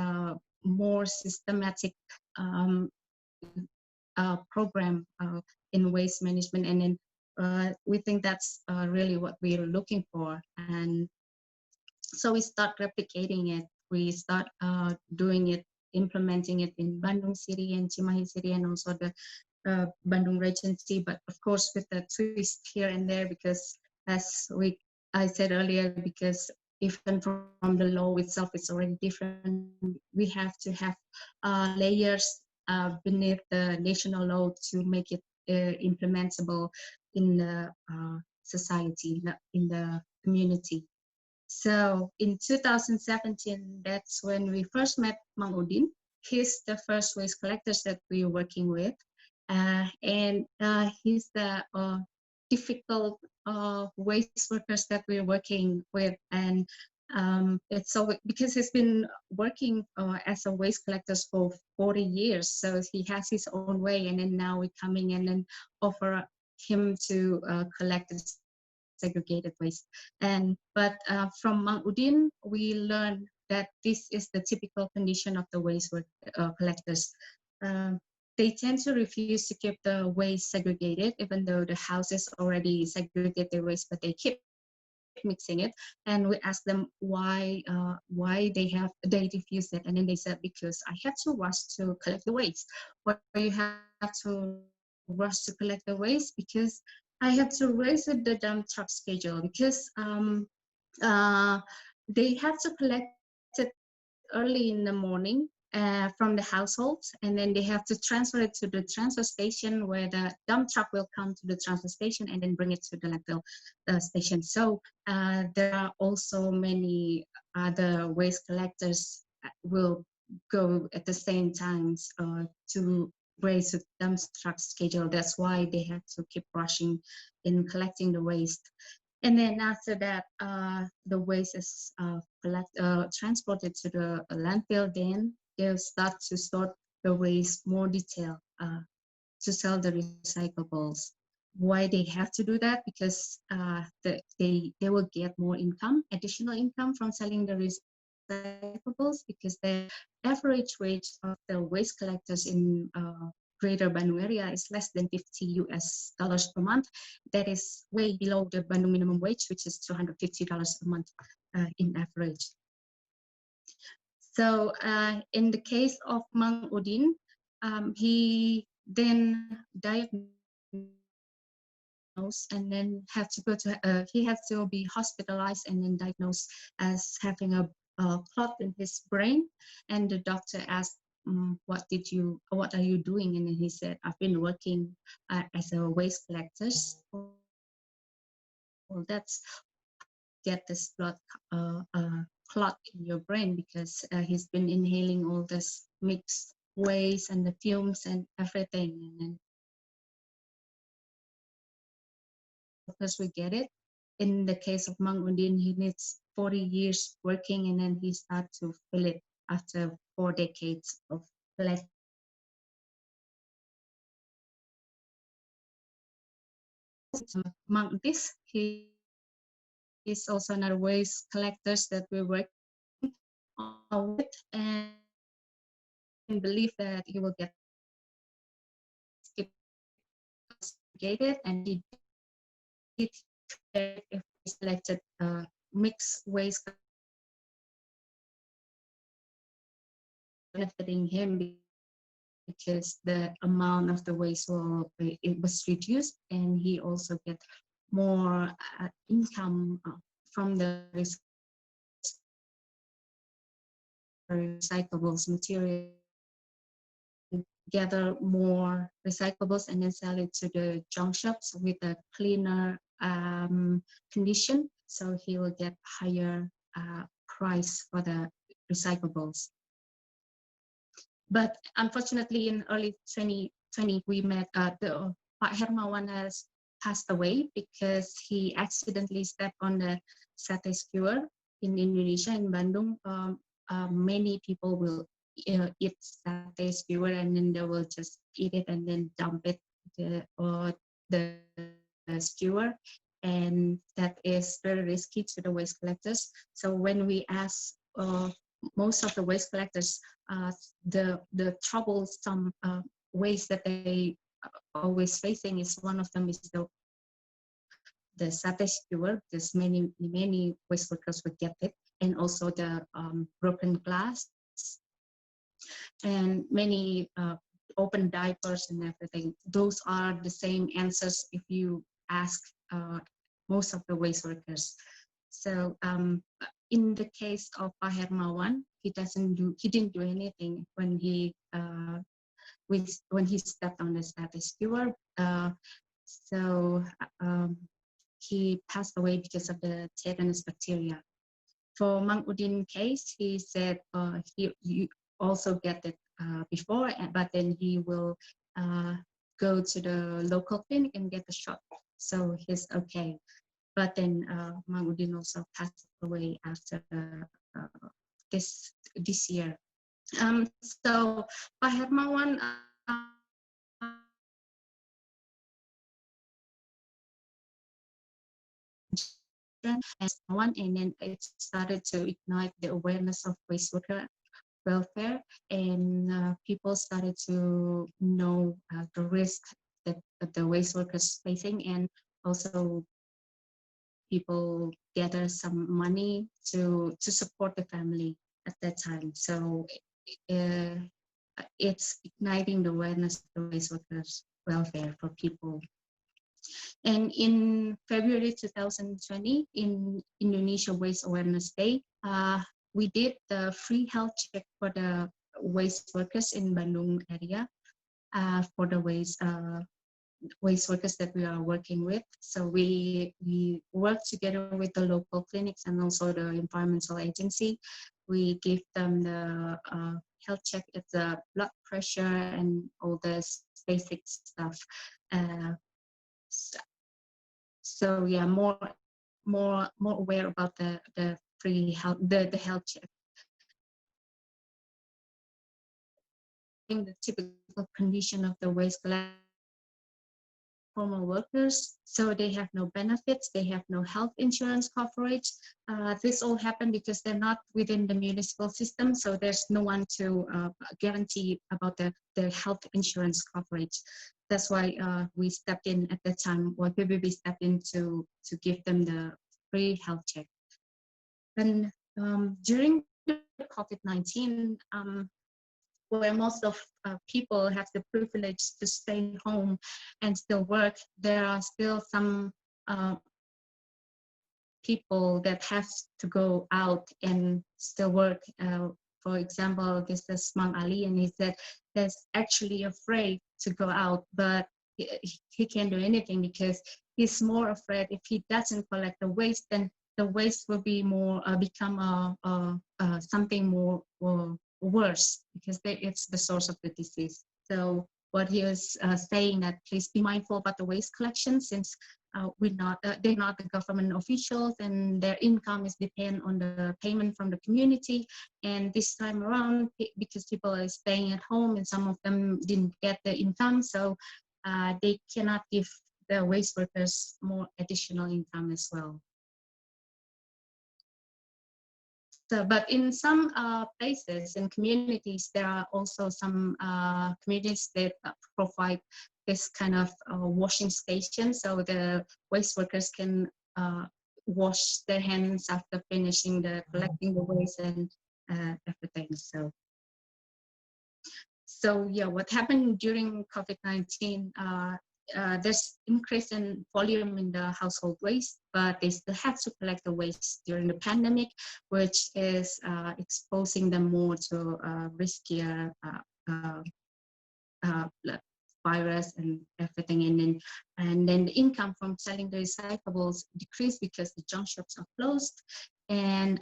more systematic um, program in waste management. And then we think that's really what we're looking for. And so we start replicating it. We start doing it, implementing it in Bandung City and Cimahi City, and also the Bandung Regency, but of course with a twist here and there, because as I said earlier, because even from the law itself, it's already different. We have to have layers beneath the national law to make it implementable in the society, in the community. So in 2017, that's when we first met Mang Udin. He's the first waste collectors that we're working with. And he's the difficult waste workers that we're working with. And it's so because he's been working as a waste collector for 40 years. So he has his own way. And then now we're coming in and offer him to collect the segregated waste. But from Mang Udin, we learned that this is the typical condition of the waste collectors. They tend to refuse to keep the waste segregated, even though the houses already segregate their waste, but they keep mixing it. And we asked them why they refuse it, and then they said, because I have to rush to collect the waste. Why you have to rush to collect the waste? Because I have to raise the dump truck schedule, because they have to collect it early in the morning from the households, and then they have to transfer it to the transfer station, where the dump truck will come to the transfer station and then bring it to the landfill station. So there are also many other waste collectors will go at the same times to raise the dump truck schedule. That's why they have to keep rushing in collecting the waste. And then after that, the waste is transported to the landfill. Then they'll start to sort the waste more detailed to sell the recyclables. Why they have to do that? Because they will get more income, additional income from selling the recyclables, because the average wage of the waste collectors in Greater Bandung area is less than 50 US dollars per month. That is way below the Bandung minimum wage, which is $250 a month in average. So in the case of Mang Udin, he then diagnosed and then have to go to he has to be hospitalized and then diagnosed as having a clot in his brain. And the doctor asked, what are you doing? And then he said, I've been working as a waste collector. Well, that's how you get this clot in your brain, because he's been inhaling all this mixed waste and the fumes and everything. And then because we get it. In the case of Mang Udin, he needs 40 years working, and then he starts to feel it after 4 decades of collecting. This is also another waste collectors that we're working with, and believe that he will get segregated, and he did if he selected mixed waste benefiting him, because the amount of the waste it was reduced, and he also get more income from the recyclables materials. gather more recyclables and then sell it to the junk shops with a cleaner condition. So he will get higher price for the recyclables. But unfortunately, in early 2020, we met the Pak Hermawan has passed away because he accidentally stepped on the sate skewer in Indonesia, in Bandung. Many people will eat sate skewer and then they will just eat it and then dump it the skewer, and that is very risky to the waste collectors. So when we ask most of the waste collectors, the troublesome waste that they always facing is one of them is the sate skewer, because many waste workers would get it, and also the broken glass and many open diapers and everything. Those are the same answers if you ask most of the waste workers. So in the case of Pak Hermawan, he didn't do anything when he stepped on the sate skewer. So he passed away because of the tetanus bacteria. For Mang Udin case, he said he also get it before, but then he will go to the local clinic and get the shot. So he's okay. But then Mang Udin also passed away after this year. So Pak Hermawan and then it started to ignite the awareness of waste worker welfare, and people started to know the risk that the waste workers facing, and also people gather some money to support the family at that time. So it's igniting the awareness of the waste workers welfare for people. And in February 2020, in Indonesia Waste Awareness Day, we did the free health check for the waste workers in Bandung area, for the waste workers that we are working with. So we work together with the local clinics and also the environmental agency. We give them the health check, it's the blood pressure and all this basic stuff. So yeah, more aware about the free health, the health check. The typical condition of the waste collection, formal workers, so they have no benefits, they have no health insurance coverage. This all happened because they're not within the municipal system, so there's no one to guarantee about their health insurance coverage. That's why we stepped in at that time, or PBB stepped in to give them the free health check. And during the COVID-19, where most of people have the privilege to stay home and still work, there are still some people that have to go out and still work. For example, this is Mang Ali, and he said he's actually afraid to go out, but he can't do anything because he's more afraid if he doesn't collect the waste, then the waste will be more become something more worse, because it's the source of the disease. So what he was saying, that please be mindful about the waste collection, since they're not the government officials, and their income is dependent on the payment from the community. And this time around, because people are staying at home and some of them didn't get the income, so they cannot give the waste workers more additional income as well. So, but in some places and communities, there are also some communities that provide this kind of washing station, so the waste workers can wash their hands after finishing collecting the waste and everything. So yeah, what happened during COVID-19? There's increase in volume in the household waste, but they still have to collect the waste during the pandemic, which is exposing them more to riskier virus and everything, and then the income from selling the recyclables decreased because the junk shops are closed, and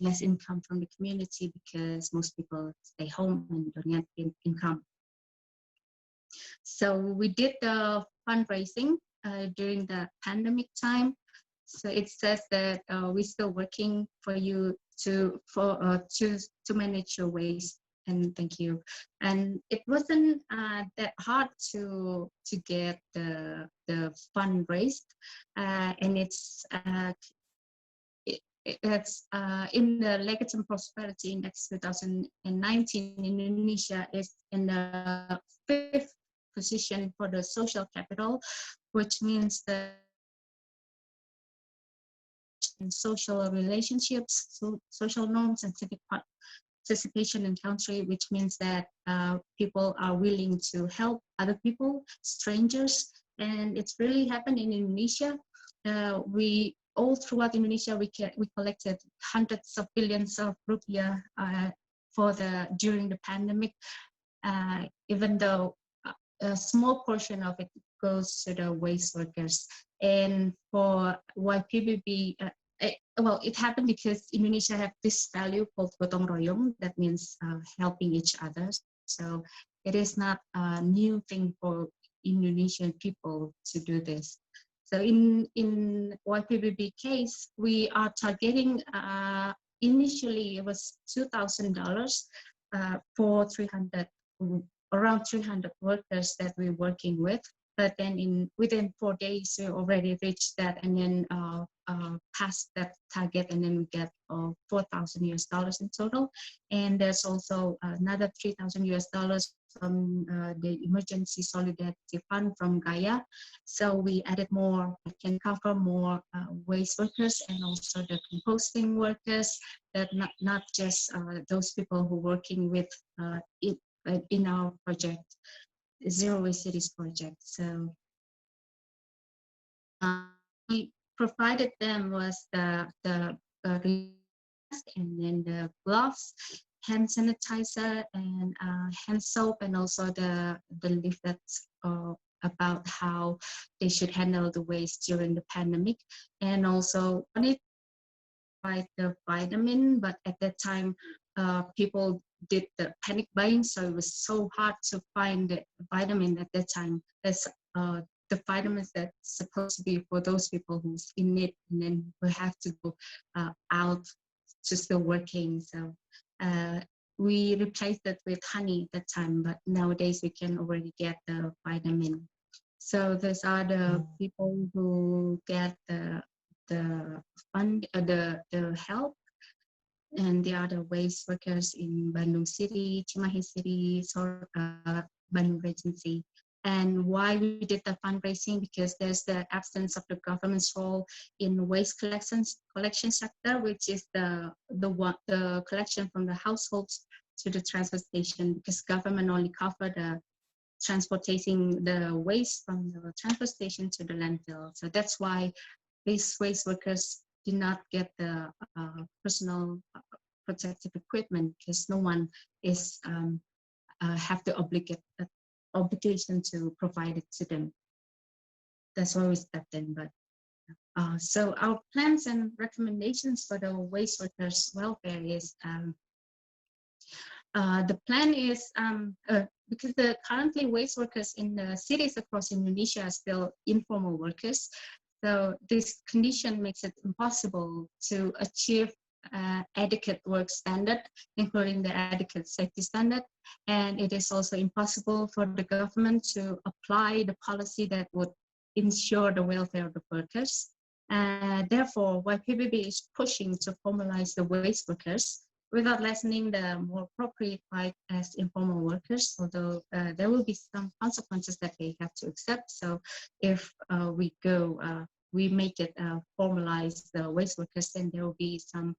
less income from the community because most people stay home and don't get income. So we did the fundraising during the pandemic time. So it says that we're still working for you to manage your waste. And thank you. And it wasn't that hard to get the fund raised, and it's in the Legacy and Prosperity Index 2019. Indonesia is in the 5th position for the social capital, which means that in social relationships, social norms, and civic participation in country, which means that people are willing to help other people, strangers, and it's really happened in Indonesia. We all throughout Indonesia, we collected hundreds of billions of rupiah during the pandemic, even though a small portion of it goes to the waste workers. And for YPBB, well, it happened because Indonesia have this value called gotong royong, that means helping each other. So it is not a new thing for Indonesian people to do this. So in YPBB case, we are targeting, initially it was $2,000 for around 300 workers that we're working with. But then within 4 days, we already reached that, and then passed that target, and then we get $4,000 in total. And there's also another $3,000 from the Emergency Solidarity Fund from Gaia. So we added more, it can cover more waste workers and also the composting workers, that not just those people who are working with in our project, Zero Waste Cities project. So we provided them was the and then the gloves, hand sanitizer, and hand soap, and also the leaflets about how they should handle the waste during the pandemic. And also wanted to provide the vitamin, but at that time people did the panic buying, so it was so hard to find the vitamin at that time. That's the vitamins that's supposed to be for those people who's in need, and then we have to go out to still working. So we replaced it with honey at that time, but nowadays we can already get the vitamin. So those are the people who get the fund, the help. And the other waste workers in Bandung City, Cimahi City, Bandung Regency. And why we did the fundraising? Because there's the absence of the government's role in waste collection sector, which is the collection from the households to the transfer station, because government only cover the transporting the waste from the transfer station to the landfill. So that's why these waste workers did not get the personal protective equipment, because no one is have the obligation to provide it to them. That's why we stepped in. But so our plans and recommendations for the waste workers' welfare is the plan is because currently waste workers in the cities across Indonesia are still informal workers. So this condition makes it impossible to achieve adequate work standard, including the adequate safety standard. And it is also impossible for the government to apply the policy that would ensure the welfare of the workers. Therefore, YPBB is pushing to formalize the waste workers without lessening the more appropriate right as informal workers, although there will be some consequences that they have to accept. So if we make it formalize the waste workers, then there will be some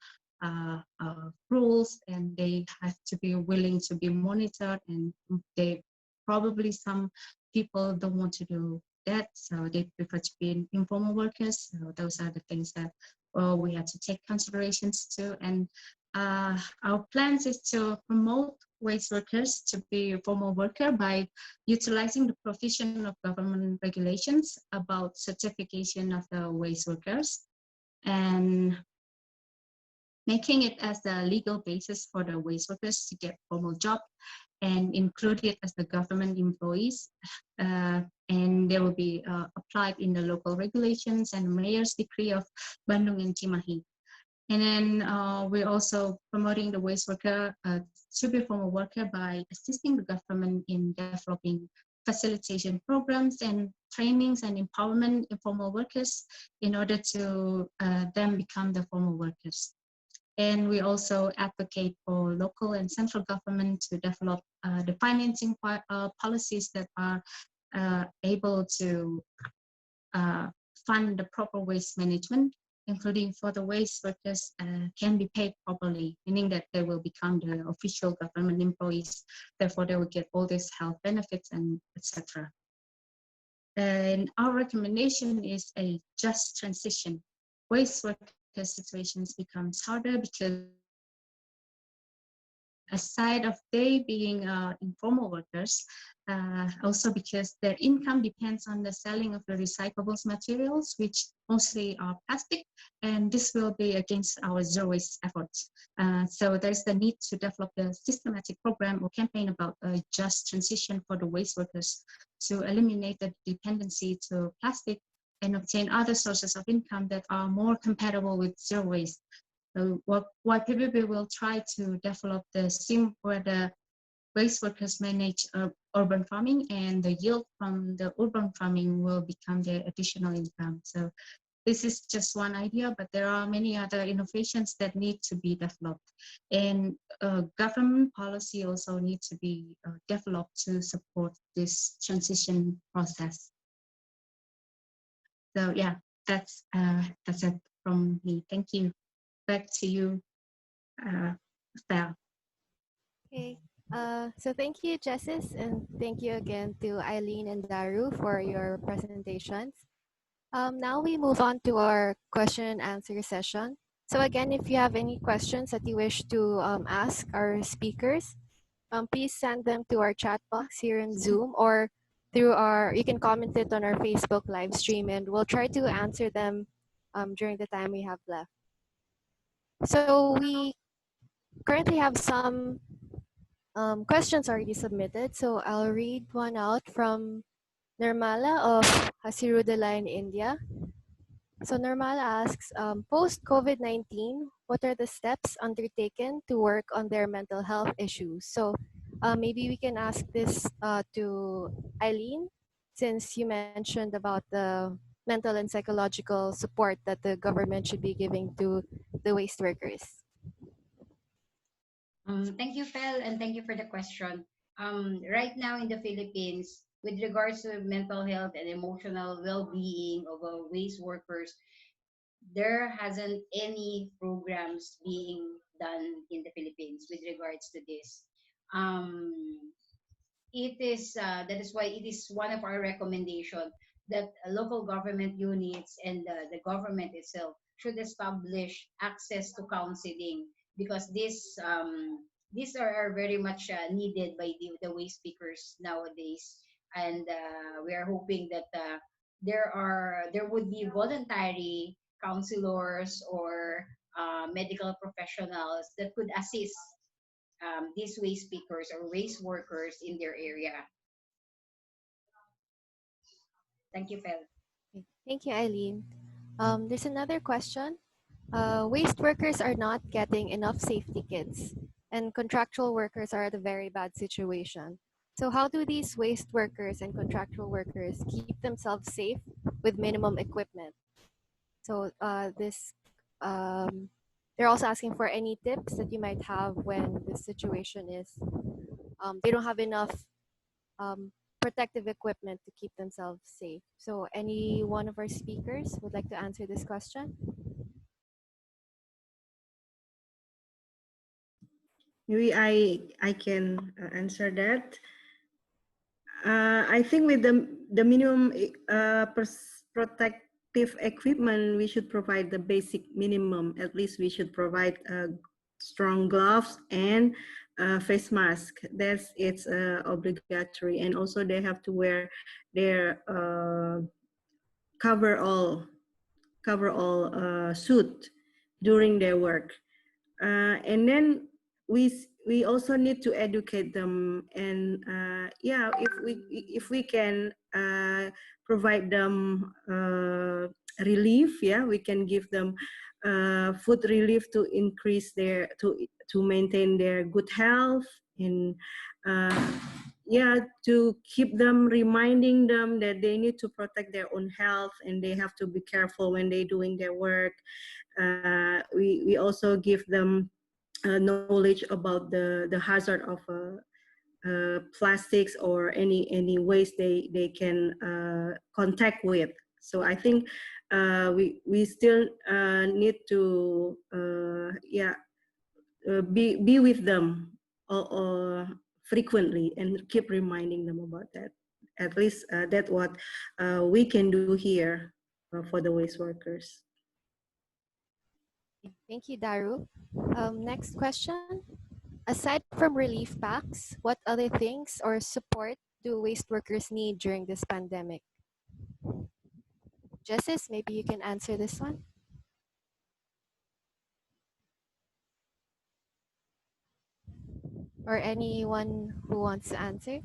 rules, and they have to be willing to be monitored, and they probably some people don't want to do that, so they prefer to be informal workers. So those are the things that we have to take considerations to. And our plans is to promote waste workers to be formal worker by utilizing the provision of government regulations about certification of the waste workers and making it as the legal basis for the waste workers to get formal job and include it as the government employees. And they will be applied in the local regulations and mayor's decree of Bandung and Cimahi. And then we're also promoting the waste worker to be formal worker by assisting the government in developing facilitation programs and trainings and empowerment informal workers in order to then become the formal workers. And we also advocate for local and central government to develop the financing policies that are able to fund the proper waste management, including for the waste workers can be paid properly, meaning that they will become the official government employees. Therefore, they will get all these health benefits and etc. And our recommendation is a just transition. Waste worker situations becomes harder because aside of they being informal workers, also because their income depends on the selling of the recyclables materials, which mostly are plastic, and this will be against our zero waste efforts. So there's the need to develop a systematic program or campaign about a just transition for the waste workers to eliminate the dependency to plastic and obtain other sources of income that are more compatible with zero waste. So YPBB will try to develop the scheme where the waste workers manage urban farming and the yield from the urban farming will become their additional income. So this is just one idea, but there are many other innovations that need to be developed. And government policy also needs to be developed to support this transition process. So yeah, that's it from me. Thank you. Back to you, Val. Okay. So thank you, Jessis, and thank you again to Eileen and Daru for your presentations. Now we move on to our question and answer session. So again, if you have any questions that you wish to ask our speakers, please send them to our chat box here in Zoom or through you can comment it on our Facebook live stream and we'll try to answer them during the time we have left. So we currently have some questions already submitted. So I'll read one out from Nirmala of Hasirudala in India. So Nirmala asks, post-COVID-19, what are the steps undertaken to work on their mental health issues? So maybe we can ask this to Eileen, since you mentioned about the mental and psychological support that the government should be giving to the waste workers. Thank you, Fel, and thank you for the question. Right now in the Philippines, with regards to mental health and emotional well-being of waste workers, there hasn't any programs being done in the Philippines with regards to this. It is that is why it is one of our recommendation that local government units and the government itself should establish access to counseling because these are very much needed by the waste speakers nowadays and we are hoping that there would be voluntary counselors or medical professionals that could assist these waste pickers or waste workers in their area. Thank you, Fel. Okay. Thank you, Eileen. There's another question. Waste workers are not getting enough safety kits, and contractual workers are at a very bad situation. So how do these waste workers and contractual workers keep themselves safe with minimum equipment? So they're also asking for any tips that you might have when the situation is they don't have enough um, protective equipment to keep themselves safe. So any one of our speakers would like to answer this question? Maybe I can answer that. I think with the minimum protective equipment, we should provide the basic minimum. At least we should provide strong gloves and face mask. That's it's obligatory, and also they have to wear their cover all suit during their work. And then we also need to educate them, and yeah, if we can provide them relief, yeah, we can give them food relief to increase their to maintain their good health, and yeah, to keep them, reminding them that they need to protect their own health and they have to be careful when they're doing their work. We also give them knowledge about the hazard of plastics or any waste they can contact with. So I think we still need to yeah, be with them frequently and keep reminding them about that. At least that's what we can do here for the waste workers. Thank you, Daru. Next question. Aside from relief packs, what other things or support do waste workers need during this pandemic? Jessis, maybe you can answer this one. Or anyone who wants to answer.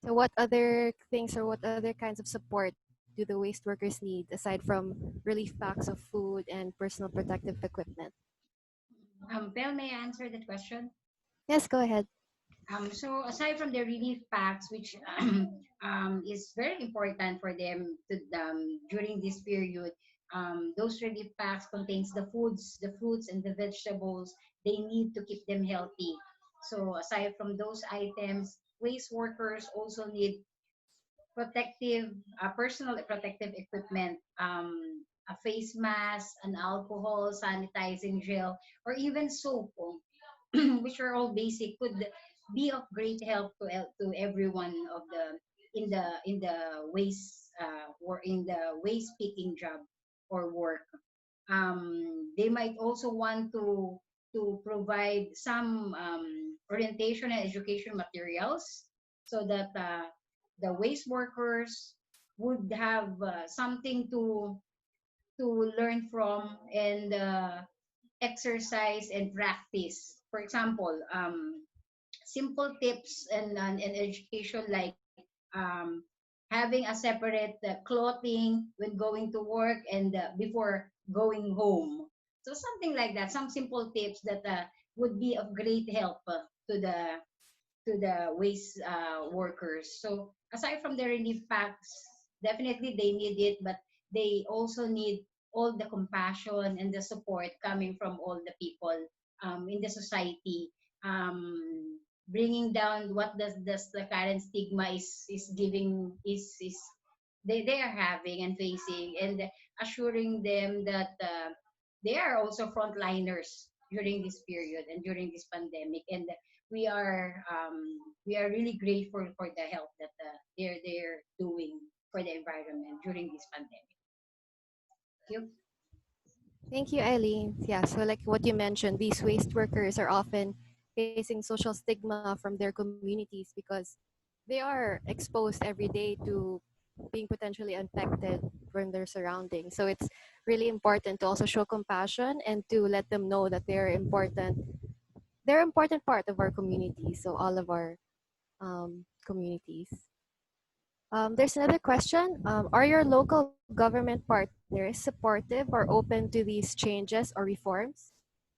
So what other things or what other kinds of support do the waste workers need aside from relief packs of food and personal protective equipment? Belle, may I answer that question? Yes, go ahead. So aside from the relief packs, which is very important for them to during this period, those relief packs contains the foods, the fruits, and the vegetables they need to keep them healthy. So aside from those items, waste workers also need protective, personal protective equipment, a face mask, an alcohol, sanitizing gel, or even soap, which are all basic, could be of great help to everyone of the in the waste or in the waste picking job or work. They might also want to provide some orientation and education materials so that the waste workers would have something to learn from and exercise and practice. For example, simple tips and education like having a separate clothing when going to work and before going home. So something like that, some simple tips that would be of great help to the waste workers. So aside from the relief packs, definitely they need it, but they also need all the compassion and the support coming from all the people in the society, bringing down what does the current stigma is giving is they are having and facing, and assuring them that they are also frontliners during this period and during this pandemic, and we are really grateful for the help that they're doing for the environment during this pandemic. Thank you. Thank you, Eileen. Yeah, so like what you mentioned, these waste workers are often facing social stigma from their communities because they are exposed every day to being potentially infected from their surroundings. So it's really important to also show compassion and to let them know that they're important. They're an important part of our community. So all of our communities. There's another question. Are your local government partners supportive or open to these changes or reforms?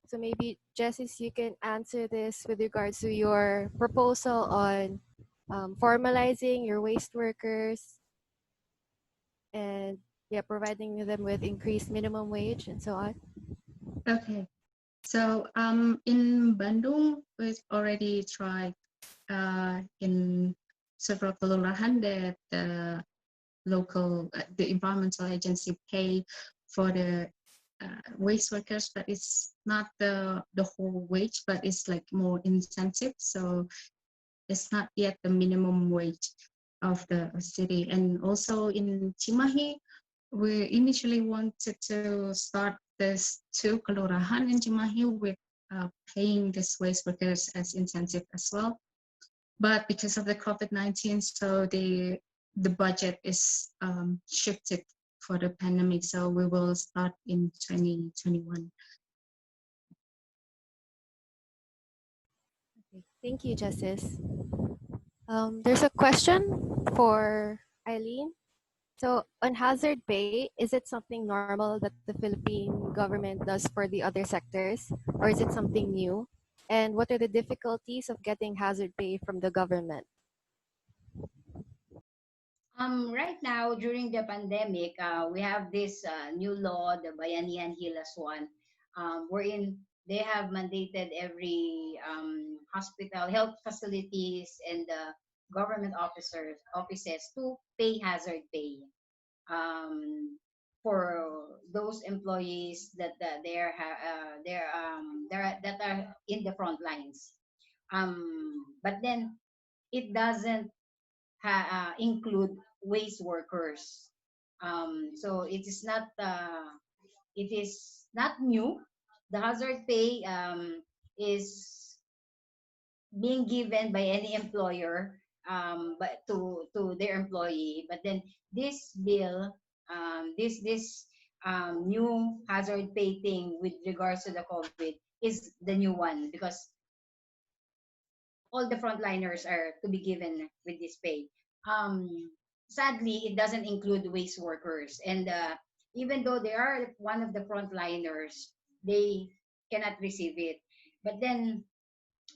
So maybe, Jessis, you can answer this with regards to your proposal on formalizing your waste workers and yeah, providing them with increased minimum wage and so on. Okay. So in Bandung, we've already tried in several kelurahan that the environmental agency pay for the waste workers, but it's not the whole wage, but it's like more incentive. So it's not yet the minimum wage of the city. And also in Cimahi, we initially wanted to start this two kelurahan in Cimahi with paying these waste workers as incentive as well. But because of the COVID-19, so the budget is shifted for the pandemic. So we will start in 2021. Okay, thank you, Justice. There's a question for Eileen. So on hazard pay, is it something normal that the Philippine government does for the other sectors, or is it something new? And what are the difficulties of getting hazard pay from the government? Right now, during the pandemic, we have this new law, the Bayanihan Hilas one, wherein they have mandated every hospital, health facilities, and government offices to pay hazard pay for those employees that that are in the front lines. But then it doesn't include waste workers. So it is not new. The hazard pay is being given by any employer, but to their employee. But then this bill, this new hazard pay thing with regards to the COVID is the new one, because all the frontliners are to be given with this pay. Sadly, it doesn't include waste workers, and even though they are one of the frontliners, they cannot receive it. But then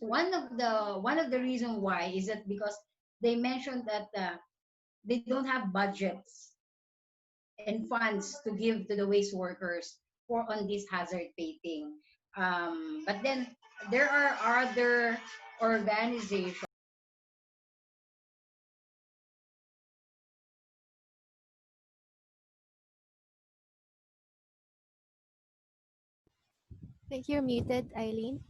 one of the reason why is that because they mentioned that they don't have budgets and funds to give to the waste workers for on this hazard pay thing. But then there are other organizations. Thank you. You're muted, Eileen.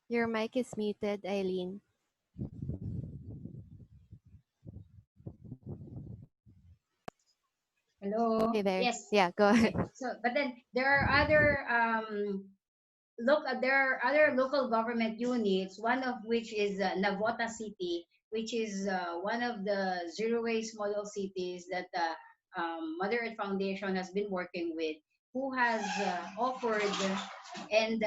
Your mic is muted, Eileen. Hello. Okay, there. Yes. Yeah, go Okay. ahead. So, but then there are other there are other local government units, one of which is Navota City, which is one of the zero waste model cities that Mother Earth Foundation has been working with, who has offered and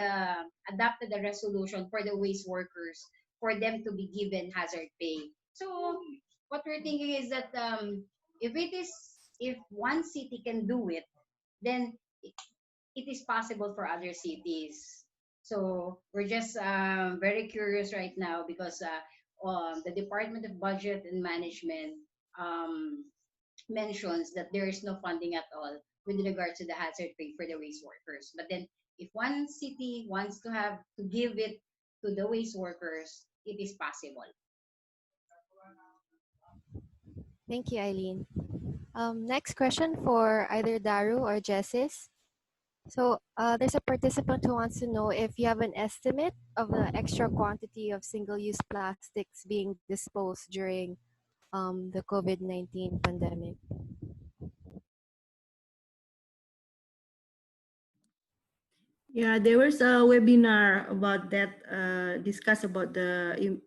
adopted a resolution for the waste workers for them to be given hazard pay. So what we're thinking is that if one city can do it, then it is possible for other cities. So we're just very curious right now, because the Department of Budget and Management um, mentions that there is no funding at all with regard to the hazard pay for the waste workers. But then if one city wants to have to give it to the waste workers, it is possible. Thank you, Eileen. Next question for either Daru or Jessis. So there's a participant who wants to know if you have an estimate of the extra quantity of single-use plastics being disposed during the COVID-19 pandemic. Yeah, there was a webinar about that, discuss about the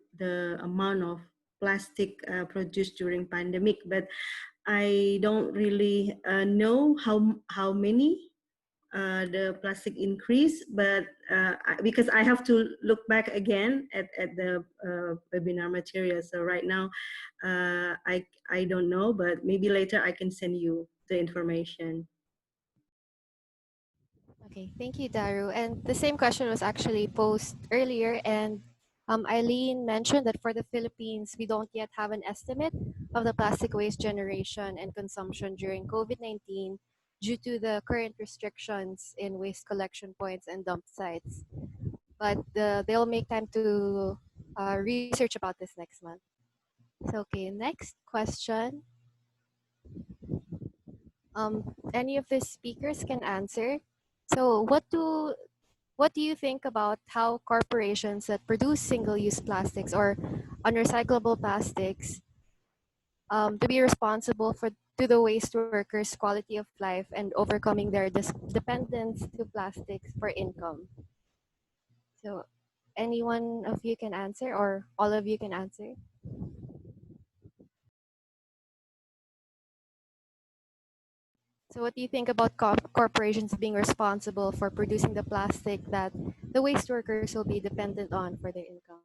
amount of plastic produced during pandemic, but I don't really know how many the plastic increase, but because I have to look back again at the webinar material. So right now, I don't know, but maybe later I can send you the information. Okay, thank you, Daru. And the same question was actually posed earlier, and Eileen mentioned that for the Philippines, we don't yet have an estimate of the plastic waste generation and consumption during COVID-19 due to the current restrictions in waste collection points and dump sites. But they'll make time to research about this next month. So, okay, next question. Any of the speakers can answer. So, what do what do you think about how corporations that produce single-use plastics or unrecyclable plastics to be responsible for to the waste workers' quality of life and overcoming their dependence to plastics for income? So, any one of you can answer, or all of you can answer. So, what do you think about corporations being responsible for producing the plastic that the waste workers will be dependent on for their income?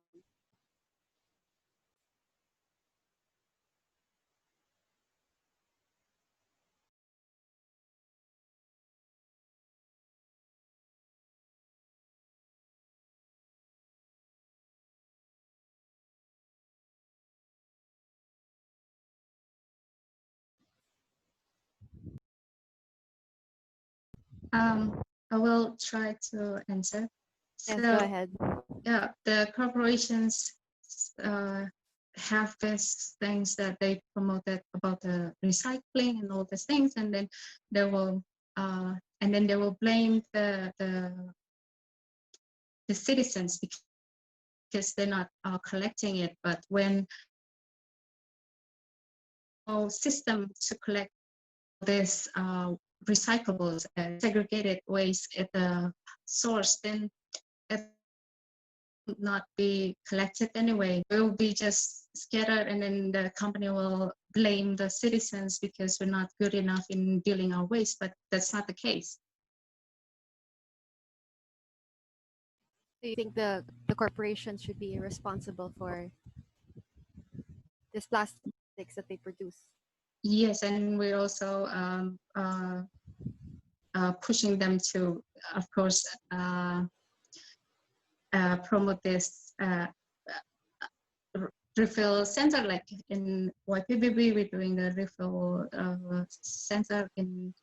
I will try to answer. Yes, go So ahead. yeah, the corporations uh, have these things that they promoted about the recycling and all these things, and then they will blame the citizens because they're not collecting it. But when no system to collect this recyclables and segregated waste at the source, then it will not be collected anyway. It will be just scattered, and then the company will blame the citizens because we're not good enough in dealing our waste. But that's not the case. Do you think the corporations should be responsible for these plastics that they produce? Yes, and we're also pushing them to, of course, promote this refill center. Like in YPBB, we're doing the refill center in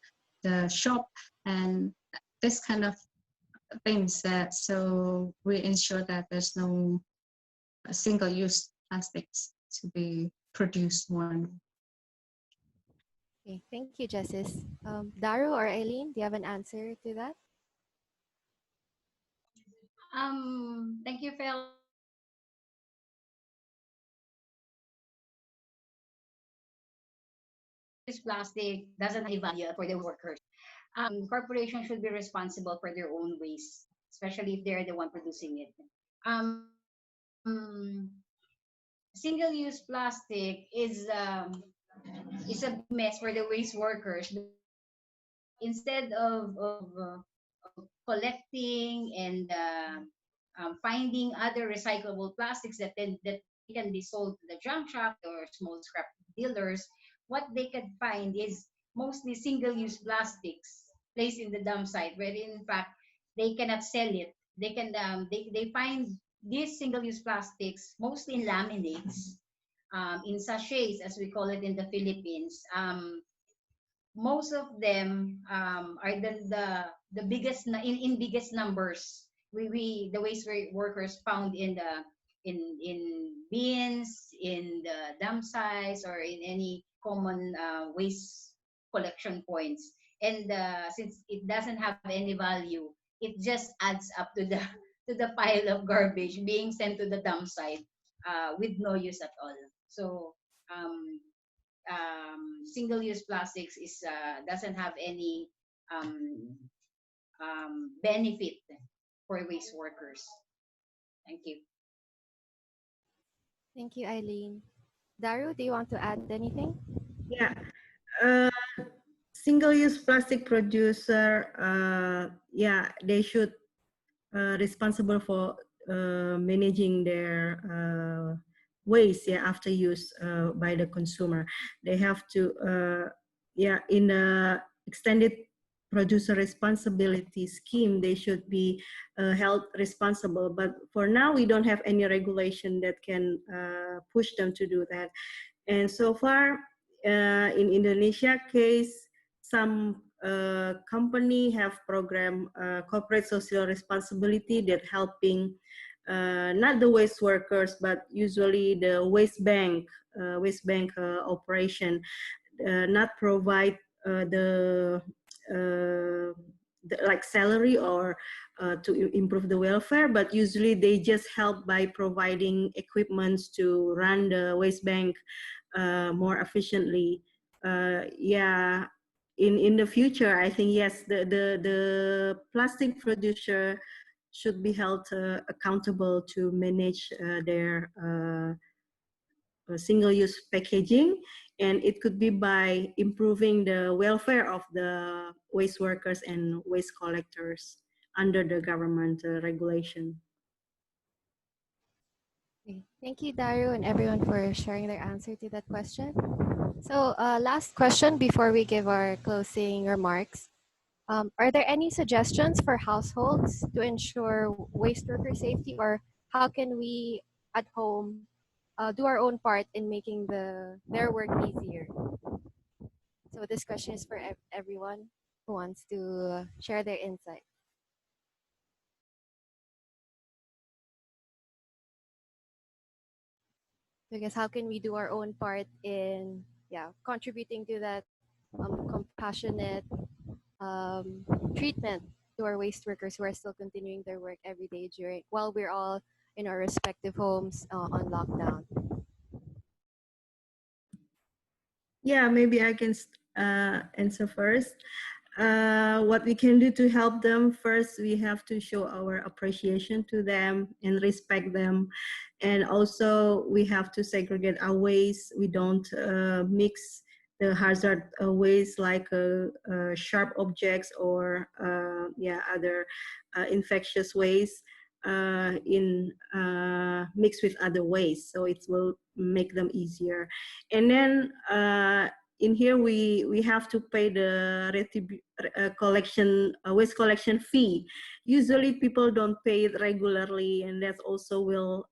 the shop, and this kind of things. So we ensure that there's no single-use plastics to be produced more. Okay, thank you, Jessis. Daru or Eileen, do you have an answer to that? Thank you, Phil. This plastic doesn't have any value for the workers. Corporations should be responsible for their own waste, especially if they're the one producing it. Single-use plastic is a big mess for the waste workers because instead of collecting and finding other recyclable plastics that can be sold to the junk shop or small scrap dealers, what they can find is mostly single-use plastics placed in the dump site, where in fact they cannot sell it. They find these single-use plastics mostly in laminates, in sachets, as we call it in the Philippines. Most of them are the biggest in biggest numbers. We the waste workers found in the in bins, in the dump sites, or in any common waste collection points. And since it doesn't have any value, it just adds up to the to the pile of garbage being sent to the dump site with no use at all. So um, single-use plastics is doesn't have any um, benefit for waste workers. Thank you. Thank you, Eileen. Daru, do you want to add anything? Yeah. Uh, Single-use plastic producer, yeah, they should responsible for managing their waste, yeah, after use by the consumer. They have to, yeah, in a extended producer responsibility scheme, they should be held responsible. But for now, we don't have any regulation that can push them to do that. And so far, in Indonesia case, some company have program corporate social responsibility that helping not the waste workers, but usually the waste bank operation, not provide the like salary or to improve the welfare, but usually they just help by providing equipments to run the waste bank more efficiently. Yeah, in the future, I think yes, the plastic producer should be held accountable to manage their single-use packaging, and it could be by improving the welfare of the waste workers and waste collectors under the government regulation. Okay. Thank you, Daru, and everyone for sharing their answer to that question. So, last question before we give our closing remarks. Are there any suggestions for households to ensure waste worker safety, or how can we at home do our own part in making their work easier? So this question is for everyone who wants to share their insight. So I guess how can we do our own part in contributing to that compassionate treatment to our waste workers who are still continuing their work every day during while we're all in our respective homes on lockdown. Yeah, maybe I can answer first. What we can do to help them, first we have to show our appreciation to them and respect them, and also we have to segregate our waste. We don't mix the hazard waste like sharp objects or other infectious waste in mixed with other waste, so it will make them easier. And then in here we have to pay the collection waste collection fee. Usually people don't pay it regularly, and that also will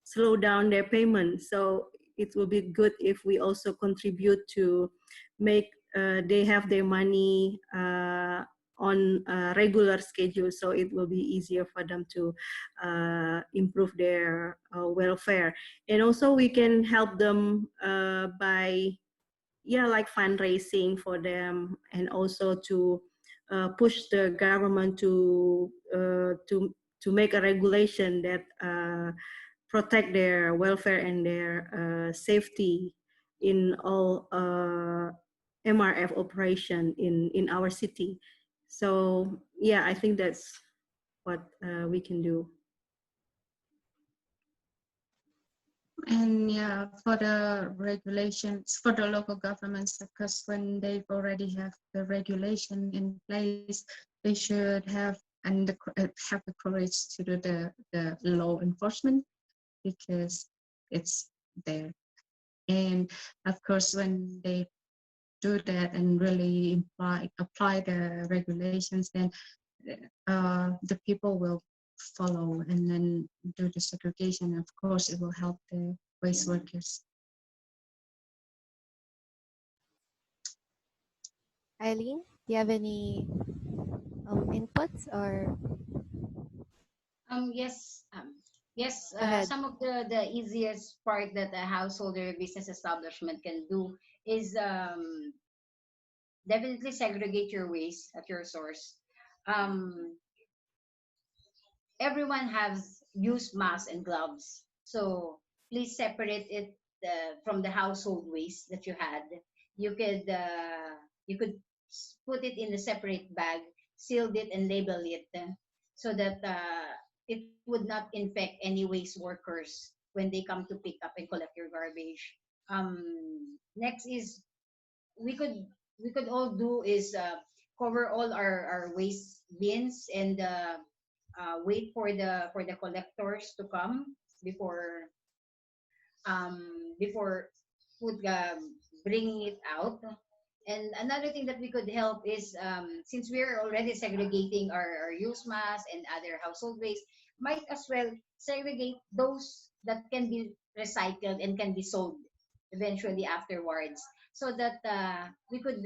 slow down their payment. So it will be good if we also contribute to make they have their money on a regular schedule, so it will be easier for them to improve their welfare. And also we can help them by like fundraising for them, and also to push the government to make a regulation that protect their welfare and their safety in all MRF operation in our city. So yeah, I think that's what we can do. And yeah, for the regulations, for the local governments, because when they've already have the regulation in place, they should have have the courage to do the law enforcement, because it's there. And of course, when they do that and really apply the regulations, then the people will follow and then do the segregation. Of course, it will help the waste workers. Eileen, do you have any inputs or Yes. Yes. go ahead? Some of the easiest part that a household or a business establishment can do is definitely segregate your waste at your source. Um, Everyone has used masks and gloves, so please separate it from the household waste that you had. You could put it in a separate bag, sealed it and label it, so that it would not infect any waste workers when they come to pick up and collect your garbage. Next is we could we could all do is cover all our waste bins and wait for the collectors to come before before food bringing it out. And another thing that we could help is, since we're already segregating our use mass and other household waste, might as well segregate those that can be recycled and can be sold eventually afterwards, so that we could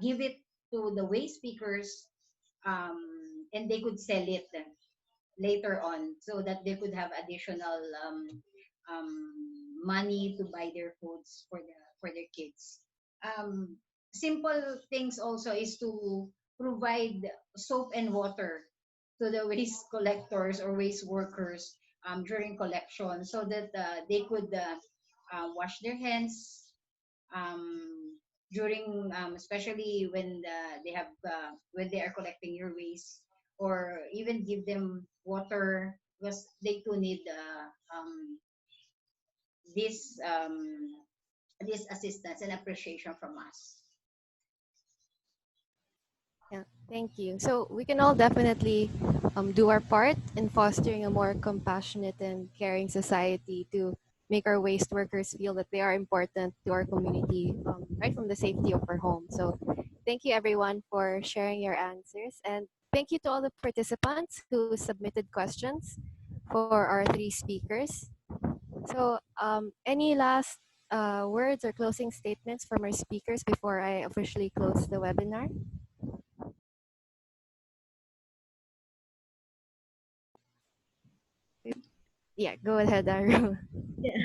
give it to the waste pickers, and they could sell it later on, so that they could have additional money to buy their foods for their kids. simple things also is to provide soap and water to the waste collectors or waste workers during collection, so that they could wash their hands um, during especially when when they are collecting your waste, or even give them water, because they too need this this assistance and appreciation from us. Yeah, thank you. So we can all definitely do our part in fostering a more compassionate and caring society to make our waste workers feel that they are important to our community right from the safety of our home. So thank you everyone for sharing your answers, and thank you to all the participants who submitted questions for our three speakers. So any last words or closing statements from our speakers before I officially close the webinar? Yeah, go ahead, Daru. Yeah,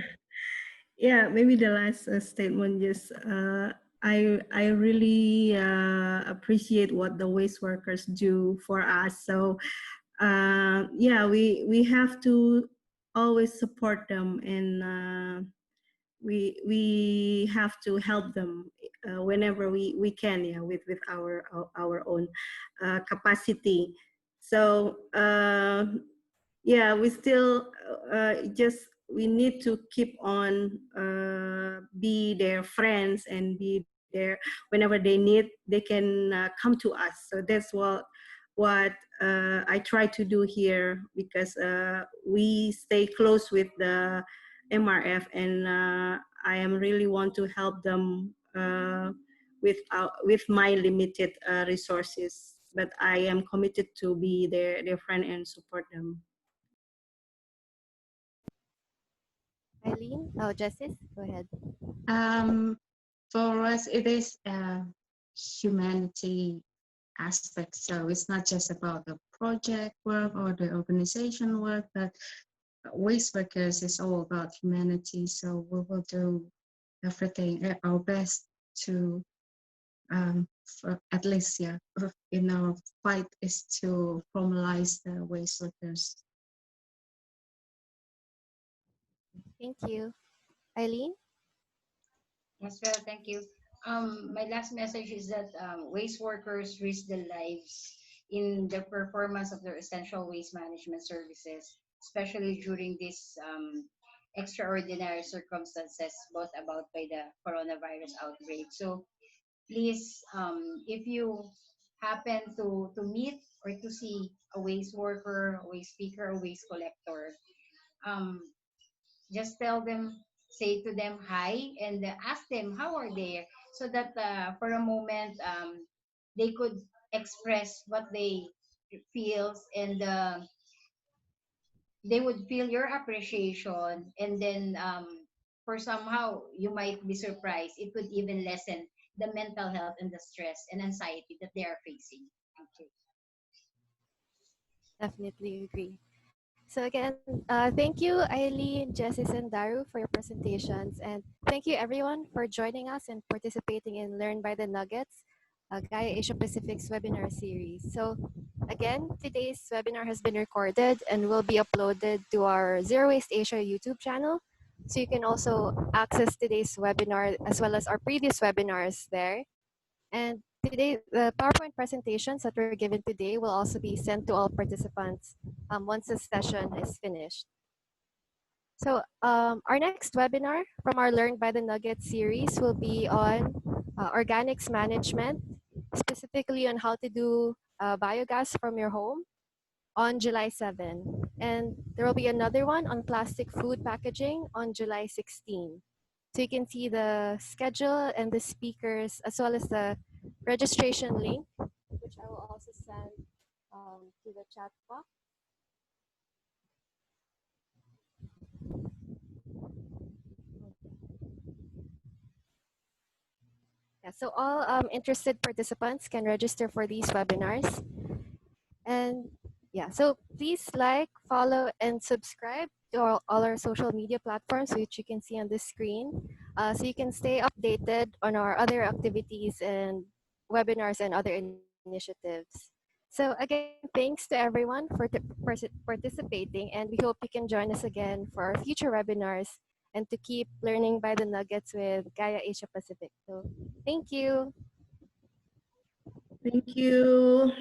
yeah. Maybe the last statement. Just I really appreciate what the waste workers do for us. So yeah, we have to always support them, and we have to help them whenever we can, yeah, with our own capacity. So yeah, we still just we need to keep on be their friends and be there whenever they need. They can come to us. So that's what I try to do here, because we stay close with the MRF, and I am really want to help them with my limited resources. But I am committed to be their friend and support them. Eileen? Oh, Justice? Go ahead. Um, for us, it is a humanity aspect. So it's not just about the project work or the organization work, but waste workers is all about humanity. So we will do everything, our best to, at least, yeah, in our fight is to formalize the waste workers. Thank you. Eileen? Yes, well, thank you. My last message is that waste workers risk their lives in the performance of their essential waste management services, especially during these extraordinary circumstances brought about by the coronavirus outbreak. So please, if you happen to meet or to see a waste worker, a waste speaker, a waste collector, um, just tell them, say to them hi, and ask them how are they, so that for a moment they could express what they feels, and they would feel your appreciation, and then for somehow you might be surprised, it could even lessen the mental health and the stress and anxiety that they are facing. Thank you. Definitely agree. So again, thank you, Eileen, Jessis, and Daru for your presentations. And thank you everyone for joining us and participating in Learn by the Nuggets, Gaia Asia Pacific's webinar series. So again, today's webinar has been recorded and will be uploaded to our Zero Waste Asia YouTube channel. So you can also access today's webinar as well as our previous webinars there. And today, the PowerPoint presentations that were given today will also be sent to all participants once the session is finished. So our next webinar from our Learn by the Nugget series will be on organics management, specifically on how to do biogas from your home on July 7. And there will be another one on plastic food packaging on July 16. So you can see the schedule and the speakers as well as the registration link, which I will also send to the chat box. Yeah, so all interested participants can register for these webinars. And Yeah, so please like, follow, and subscribe to all our social media platforms, which you can see on the screen, so you can stay updated on our other activities and webinars and other initiatives. So again, thanks to everyone for participating, and we hope you can join us again for our future webinars and to keep learning by the nuggets with Gaia Asia Pacific. So thank you. Thank you.